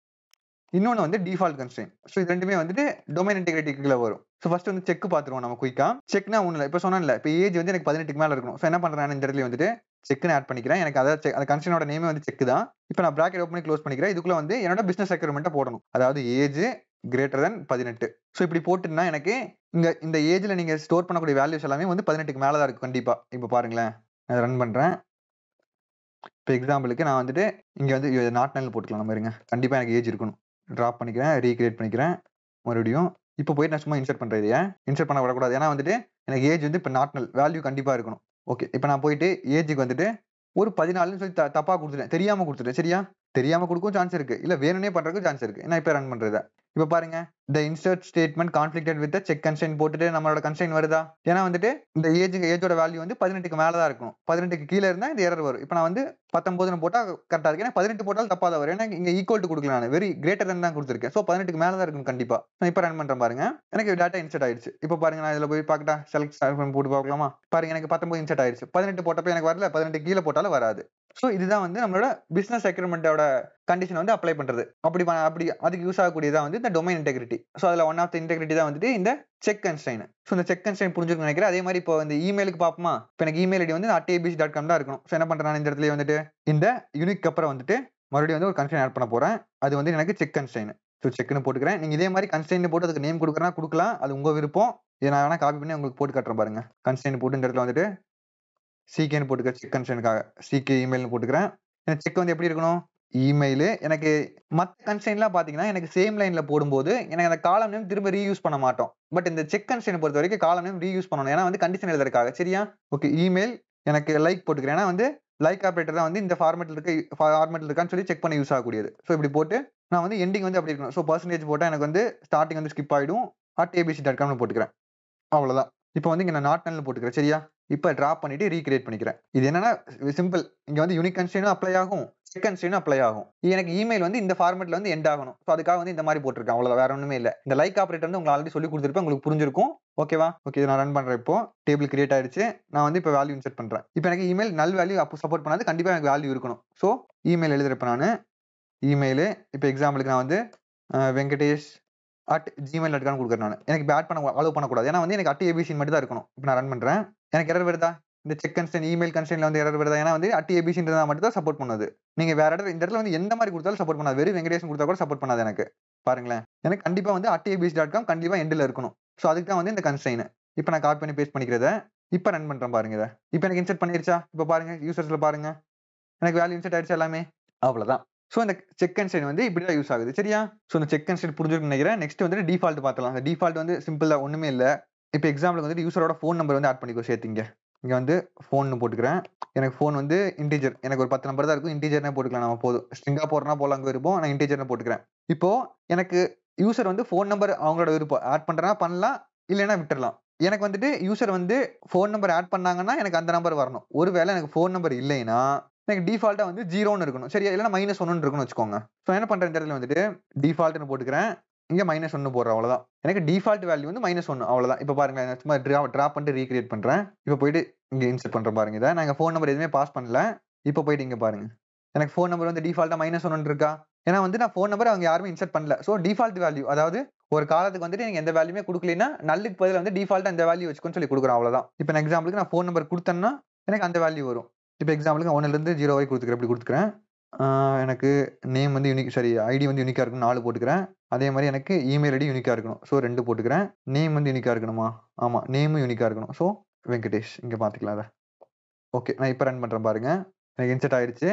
இன்னொன்னு வந்து டிஃபால்ட் கன்ஸ்ட்ரெயின்ட். ஸோ இது ரெண்டுமே வந்துட்டு டொமைன் இன்டெகிரிட்டிக்குள்ள வரும். ஸோ ஃபர்ஸ்ட் வந்து செக் பார்த்துருவோம் நம்ம குயிக்கா. செக்னா ஒண்ணு இல்லை, இப்போ சொன்னேன்ல, இப்போ ஏஜ் வந்து எனக்கு 18க்கு மேல இருக்கணும். ஸோ என்ன பண்றேன், இந்த இடத்துல வந்துட்டு செக்னு ஆட் பண்ணிக்கிறேன். எனக்கு அதாவது அந்த கன்ஸ்ட்ரெயினோட நேமே வந்து செக் தான். இப்போ நான் பிராக்கெட் ஓப்பன் பண்ணி க்ளோஸ் பண்ணிக்கிறேன். இதுக்குள்ள வந்து என்னோட பிசினஸ் ரெக்யர்மெண்ட்டை போடணும். அதாவது ஏஜ் greater than 18. ஸோ இப்படி போட்டுன்னா எனக்கு இந்த ஏஜ்ல நீங்க ஸ்டோர் பண்ணக்கூடிய வேல்யூஸ் எல்லாமே வந்து 18க்கு மேல தான் இருக்கு கண்டிப்பா. இப்போ பாருங்களேன், நான் ரன் பண்றேன். இப்போ எக்ஸாம்பிளுக்கு நான் வந்துட்டு இங்கே வந்து நாட் நல் போட்டுக்கலாம். நம்ம இருங்க, கண்டிப்பாக எனக்கு ஏஜ் இருக்கணும். ட்ராப் பண்ணிக்கிறேன், ரீக்ரியேட் பண்ணிக்கிறேன் மறுபடியும். இப்போ போயிட்டு நான் சும்மா இன்சர்ட் பண்ணுறது, ஏன் இன்சர்ட் பண்ண விடக்கூடாது, ஏன்னா வந்துட்டு எனக்கு ஏஜ் வந்து இப்போ நாட் நல் வேல்யூ கண்டிப்பாக இருக்கணும். ஓகே, இப்போ நான் போயிட்டு ஏஜுக்கு வந்துட்டு ஒரு 14ன்னு சொல்லி தப்பாக கொடுத்துட்டேன், தெரியாமல் கொடுத்துட்டேன். சரியா, தெரியாமல் கொடுக்கவும் சான்ஸ் இருக்கு, இல்லை வேணும்னே பண்ணுறதுக்கும் சான்ஸ் இருக்கு. நான் இப்போ ரன் பண்ணுறத இப்போ பாருங்க, இந்த insert statement conflicted with check constraint போட்டுட்டு நம்மளோட கன்ஸ்ட்ரெயின் வருதா? ஏன்னா வந்துட்டு இந்த ஏஜோட வேல்யூ வந்து 18க்கு மேலே தான் இருக்கணும். 18க்கு கீழே இருந்தால் இந்த எரர் வரும். இப்போ நான் வந்து 19 போட்டால் கரெக்டாக இருக்கு, ஏன்னா 18 போட்டாலும் தப்பாக தான் வரும். ஏன்னா இங்கே ஈக்குவல் டு கொடுக்கல, நான் வெரி கிரேட்டர் தான் கொடுத்துருக்கேன். ஸோ 18க்கு மேலே தான் இருக்கும் கண்டிப்பாக. நான் இப்போ ரன் பண்ணுறேன் பாருங்க, எனக்கு டேட்டா இன்சர்ட் ஆயிடுச்சு. இப்போ பாருங்க, நான் இதில் போய் பார்க்கட்டா, செலக்ட் போட்டு பார்க்கலாமா? பாருங்க, எனக்கு 19 இன்சர்ட் ஆயிடுச்சு. 18 போட்டப்போ எனக்கு வரல, 18 கீழே போட்டாலும் வராது. ஸோ இதுதான் வந்து நம்மளோட பிசினஸ் ரெக்யர்மெண்டோட கண்டிஷன் வந்து அப்ளை பண்றது. அப்படி அதுக்கு யூஸ் ஆகக்கூடியதான் வந்து இந்த டொமைன் இன்டெகிரிட்டி. ஸோ அதில் ஒன் ஆஃப் த இன்டெகிரிட்டி தான் வந்துட்டு இந்த செக் கன்ஸ்ட்ரெயின். ஸோ இந்த செக் கன்ஸ்ட்ரெயின் புரிஞ்சுக்க நினைக்கிறேன். அதே மாதிரி இப்போ இந்த இமெயிலுக்கு பார்ப்போமா? இப்போ எனக்கு இமெயில் ஐடி வந்து @abc.com தான் இருக்கணும். ஸோ என்ன பண்றேன், நான் இந்த இடத்துல வந்துட்டு இந்த யூனிக் அப்புறம் வந்துட்டு மறுபடியும் வந்து ஒரு கன்ஸ்ட்ரெயின் ஆட் பண்ண போறேன். அது வந்து எனக்கு செக் கன்ஸ்ட்ரெயின். ஸோ செக்னு போட்டுக்கிறேன். நீங்க இதே மாதிரி கன்ஸ்ட்ரெயின் போட்டு அதுக்கு நேம் கொடுக்குறேன்னா கொடுக்கலாம், அது உங்க விருப்பம். இதை நான் வேணா காப்பி பண்ணி உங்களுக்கு போட்டு காட்டுறேன் பாருங்க. கன்ஸ்ட்ரெயின் போட்டு இந்த இடத்துல வந்துட்டு சிகேன்னு போட்டுக்கிறேன், செக் கன்ஸ்ட்ரெயினுக்காக சிகே இமெயில்னு போட்டுக்கிறேன். எனக்கு செக் வந்து எப்படி இருக்கணும், இமெயில். எனக்கு மற்ற கன்ஸ்ட்ரெயின்லாம் பார்த்தீங்கன்னா எனக்கு சேம் லைன்ல போடும்போது எனக்கு அந்த காலம் நேம் திரும்ப ரீயூஸ் பண்ண மாட்டோம். பட் இந்த செக் கன்ஸ்ட்ரெயின் பொறுத்த வரைக்கும் காலம் நேம் ரீயூஸ் பண்ணணும், ஏன்னா வந்து கண்டிஷன் எழுதுறதுக்காக. சரியா, ஓகே. இமெயில் எனக்கு லைக் போட்டுக்கிறேன், ஏன்னா வந்து லைக் ஆப்ரேட்டர் தான் வந்து இந்த ஃபார்மேட்ல இருக்கான்னு சொல்லி செக் பண்ணி யூஸ் ஆகக்கூடியது. ஸோ இப்படி போட்டு நான் வந்து எண்டிங் வந்து அப்படி இருக்கணும். ஸோ பர்சன்டேஜ் போட்டால் எனக்கு வந்து ஸ்டார்டிங் வந்து ஸ்கிப் ஆகிடும். @abc.com போட்டுக்கிறேன், அவ்வளோதான். இப்போ வந்து இங்கே நான் நாட் நல் போட்டுக்கிறேன். சரியா, இப்போ டிராப் பண்ணிட்டு ரீக்ரியேட் பண்ணிக்கிறேன். இது என்னன்னா சிம்பிள், இங்க வந்து யூனிக் கன்ஸ்ட்ரெயினும் அப்ளை ஆகும், செக் கன்ஸ்ட்ரெயினும் அப்ளை ஆகும். எனக்கு இமெயில் வந்து இந்த ஃபார்மேட்ல வந்து எண்ட் ஆகணும். ஸோ அதுக்காக வந்து இந்த மாதிரி போட்டிருக்கேன், அவ்வளோ, வேற ஒன்றுமே இல்லை. இந்த லைக் ஆப்ரேட்டர் வந்து உங்களுக்கு ஆல்ரெடி சொல்லி கொடுத்துருப்பேன், உங்களுக்கு புரிஞ்சிருக்கும். ஓகேவா? ஓகே, நான் ரன் பண்றேன். இப்போ டேபிள் கிரியேட் ஆயிடுச்சு. நான் வந்து இப்போ வேல்யூ இன்சர்ட் பண்றேன். இப்போ எனக்கு இமெயில் நல் வேல்யூ அப்போ சப்போர்ட் பண்ணாது, கண்டிப்பா எனக்கு வேல்யூ இருக்கணும். ஸோ இமெயில் எழுதுறப்ப நான் இமெயில் இப்போ எக்ஸாம்பிளுக்கு நான் வந்து வெங்கடேஷ் @gmail.com கொடுக்குறேன். நான் எனக்கு ஆட் பண்ண அலோவ் பண்ணக்கூடாது, ஏன்னா வந்து எனக்கு @abc மட்டும் தான் இருக்கணும். இப்போ நான் ரன் பண்றேன், எனக்கு எரர் வருதா? இந்த செக் கன்ஸ்ட்ரெயின் இமெயில் கன்ஸ்ட்ரெயின்ல வந்து எரர் வருதா? ஏன்னா வந்து @abc மட்டும் தான் சப்போர்ட் பண்ணுது. நீங்க வேற இந்த இடத்துல வந்து எந்த மாதிரி கொடுத்தாலும் சப்போர்ட் பண்ணாது, வெறும் வெங்கடேஷ் கொடுத்தா கூட சப்போர்ட் பண்ணாது எனக்கு. பாருங்களேன், எனக்கு கண்டிப்பா வந்து @abc.com கண்டிப்பா எண்ட்ல இருக்கணும். ஸோ அதுக்கு தான் வந்து இந்த கன்ஸ்ட்ரெயின். இப்போ நான் காப்பி பண்ணி பேஸ்ட் பண்ணிக்கிறத இப்போ ரன் பண்றேன் பாருங்க. இதை இப்போ எனக்கு இன்சர்ட் பண்ணிருச்சா? இப்போ பாருங்க, யூசர்ஸ்ல பாருங்க, எனக்கு வேல்யூ இன்சர்ட் ஆயிடுச்சு எல்லாமே, அவ்வளவுதான். ஸோ இந்த செக் கன்ஸ்ட்ரெயின் வந்து இப்படி தான் யூஸ் ஆகுது. சரியா, ஸோ இந்த செக் கன்ஸ்ட்ரெயின் புரிஞ்சுக்கணும்னு நினைக்கிறேன். நெக்ஸ்ட் வந்து டிஃபால்ட் பார்த்தலாம். அந்த டிஃபால்ட் வந்து சிம்பிளா ஒண்ணுமே இல்லை. இப்போ எக்ஸாம்பிளுக்கு வந்து யூசரோட ஃபோன் நம்பர் வந்து ஆட் பண்ணிக்கோ சேர்த்தீங்க. இங்க வந்து ஃபோன் போட்டுக்கிறேன். எனக்கு ஃபோன் வந்து இன்டீஜர், எனக்கு ஒரு 10 நம்பர் தான் இருக்கும், இன்டீஜர்னே போட்டுக்கலாம். நம்ம போதும், ஸ்ட்ரிங்கா போடுறனா போல அங்கே இருப்போம், நான் இன்டீஜர்னு போட்டுக்கிறேன். இப்போ எனக்கு யூசர் வந்து ஃபோன் நம்பர் அவங்களோட விருப்பம், ஆட் பண்றேன்னா பண்ணலாம், இல்லைன்னா விட்டுறலாம். எனக்கு வந்துட்டு யூசர் வந்து ஃபோன் நம்பர் ஆட் பண்ணாங்கன்னா எனக்கு அந்த நம்பர் வரணும். ஒருவேளை எனக்கு ஃபோன் நம்பர் இல்லைன்னா எனக்கு டிஃபால்ட்டா வந்து 0ன்னு இருக்கணும். சரியா, இல்லைன்னா -1 இருக்குன்னு வச்சுக்கோங்க. ஸோ என்ன பண்றேன், இந்த இடத்துல வந்துட்டு டிஃபால்ட்னு போட்டுக்கிறேன், இங்க -1 போடுறேன், அவ்வளவுதான். எனக்கு டிஃபால்ட் வேல்யூ வந்து -1, அவ்வளவுதான். இப்போ பாருங்க, நான் சும்மா டிராப் பண்ணிட்டு ரீக்ரியேட் பண்றேன். இப்போ போயிட்டு இங்க இன்சர்ட் பண்றேன் பாருங்க. இதை நான் ஃபோன் நம்பர் எதுவுமே பாஸ் பண்ணல. இப்போ போயிட்டு இங்க பாருங்க, எனக்கு ஃபோன் நம்பர் வந்து டிஃபால்ட்டா -1 இருக்கா? ஏன்னா வந்து நான் ஃபோன் நம்பர் அவங்க யாருமே இன்சர்ட் பண்ணல. ஸோ டிஃபால்ட் வேல்யூ, அதாவது ஒரு காலத்துக்கு வந்துட்டு நீங்க எந்த வேல்யூமே கொடுக்கலன்னா நல்லுக்கு பதிலா வந்து டிஃபால்ட்டா இந்த வேல்யூ வச்சுக்கோன்னு சொல்லி கொடுக்குறோம், அவ்வளவுதான். இப்போ நான் எக்ஸாம்பிளுக்கு நான் ஃபோன் நம்பர் கொடுத்தேன்னா எனக்கு அந்த வேல்யூ வரும். இப்போ எக்ஸாம்பிளுக்கு 1ல இருந்து 0 வரை கொடுத்துக்கிறேன், இப்படி கொடுத்துக்கிறேன். எனக்கு நேம் வந்து யூனிக், சாரி ஐடி வந்து யூனிக்கா இருக்கணும், 4 போட்டுக்கிறேன். அதே மாதிரி எனக்கு இமெயில் ஐடி யூனிக்கா இருக்கணும், ஸோ 2 போட்டுக்கிறேன். நேம் வந்து யூனிக்கா இருக்கணுமா? ஆமா, நேமும் யூனிக்கா இருக்கணும். ஸோ வெங்கடேஷ் இங்க பாத்துக்கலாம் அதை. ஓகே, நான் இப்போ ரன் பண்றேன் பாருங்க, எனக்கு இன்சர்ட் ஆயிடுச்சு.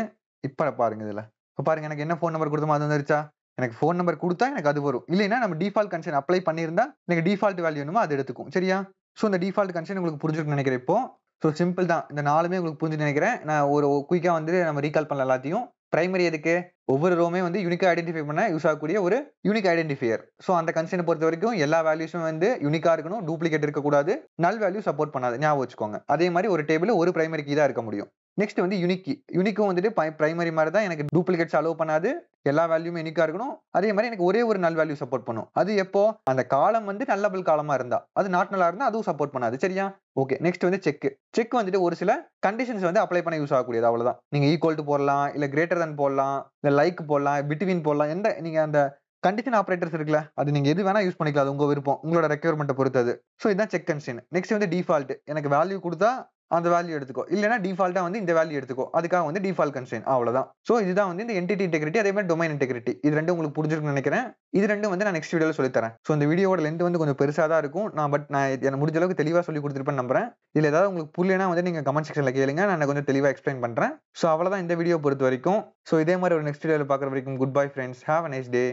இப்போ பாருங்க, இதுல இப்போ பாருங்க, எனக்கு என்ன ஃபோன் நம்பர் கொடுத்தோமோ அது வந்துருச்சா? எனக்கு ஃபோன் நம்பர் கொடுத்தா எனக்கு அது வரும், இல்லைன்னா நம்ம டிஃபால்ட் கன்ஸ்ட்ரெயின் அப்ளை பண்ணியிருந்தா எனக்கு டிஃபால்ட் வேல்யூ வேணுமோ அது எடுத்துக்கும். சரியா, ஸோ இந்த டிஃபால்ட் கன்ஸ்ட்ரெயின் உங்களுக்கு புரிஞ்சிருக்குன்னு நினைக்கிறேன். இப்போ ஸோ சிம்பிள் தான், இந்த 4மே உங்களுக்கு புரிஞ்சு நினைக்கிறேன். நான் ஒரு குயிக்கா வந்து நம்ம ரீகால் பண்ணலாம் எல்லாத்தையும். பிரைமரி எதுக்கு? ஒவ்வொரு ரோமே வந்து யூனிக்கா ஐடென்டிஃபை பண்ண யூஸ் ஆகக்கூடிய ஒரு யூனிக் ஐடென்டிஃபையர். ஸோ அந்த கன்ஸ்ட்ரெயினை பொறுத்த வரைக்கும் எல்லா வேல்யூஸும் வந்து யூனிக்கா இருக்கணும், டூப்ளிகேட் இருக்கக்கூடாது, நல் வேல்யூ சப்போர்ட் பண்ணாது, ஞாபகம் வச்சுக்கோங்க. அதே மாதிரி ஒரு டேபிள் ஒரு பிரைமரி கீ தான் இருக்க முடியும். நெக்ஸ்ட் வந்து யூனிக் கீ. யூனிக்கும் வந்துட்டு பிரைமரி மாதிரி தான், எனக்கு டூப்ளிகேட்ஸ் அலோவ் பண்ணாது, எல்லா வேல்யூமே யூனிக்கா இருக்கணும். அதே மாதிரி எனக்கு ஒரே ஒரு நல் வேல்யூ சப்போர்ட் பண்ணும். அது எப்போ? அந்த காலம் வந்து நல்லபிள் காலமா இருந்தா, அது நாட் நல்லா இருந்தா அதுவும் சப்போர்ட் பண்ணாது. சரியா, ஓகே. நெக்ஸ்ட் வந்து செக். செக் வந்துட்டு ஒரு சில கண்டிஷன்ஸ் வந்து அப்ளை பண்ண யூஸ் ஆகக்கூடியது, அவ்வளவுதான். நீங்க ஈக்குவல் டு போடலாம், இல்ல கிரேட்டர் தன் போடலாம், இல்ல லைக் போடலாம், பிட்வீன் போடலாம். எந்த நீங்க அந்த கண்டிஷன் ஆபரேட்டர்ஸ் இருக்குல்ல, அது நீங்க எது வேணா யூஸ் பண்ணிக்கலாம், அது உங்க விருப்பம், உங்களோட ரெக்யர்மெண்ட்டை பொறுத்தது. ஸோ இதுதான் செக் கன்ஸ்ட்ரெயின். நெக்ஸ்ட் வந்து டிஃபால்ட். எனக்கு வேல்யூ கொடுத்தா அந்த வேல்யூ எடுத்துக்கோ, இல்லைன்னா டிஃபால்ட்டா வந்து இந்த வேல்யூ எடுத்துக்கோ. அதுக்காக வந்து டிஃபால்ட் கன்ஸ்ட்ரெயின் அவ்வளவுதான். ஸோ இதுதான் வந்து இந்த என்டிட்டி இன்டெகிரிட்டி, அதே மாதிரி டொமைன் இன்டெகிரிட்டி. இது ரெண்டும் உங்களுக்கு புரிஞ்சிருக்கும்னு நினைக்கிறேன். இது ரெண்டும் வந்து நான் நெக்ஸ்ட் வீடியோல சொல்லித் தரேன். ஸோ இந்த வீடியோட லென்த் வந்து கொஞ்சம் பெருசா தான் இருக்கும். நான் எனக்கு முடிஞ்ச அளவுக்கு தெளிவா சொல்லி கொடுத்துருப்பேன்னு நம்புறேன். இதுல ஏதாவது உங்களுக்கு புரியலைன்னா வந்து நீங்க கமெண்ட் செக்ஷன்ல கேளுங்க, நான் கொஞ்சம் தெளிவா எக்ஸ்பிளைன் பண்றேன். ஸோ அவ்வளவுதான் இந்த வீடியோ பொறுத்த வரைக்கும். ஸோ இதே மாதிரி ஒரு நெக்ஸ்ட் வீடியோல பார்க்குற வரைக்கும் good bye friends, have a nice day.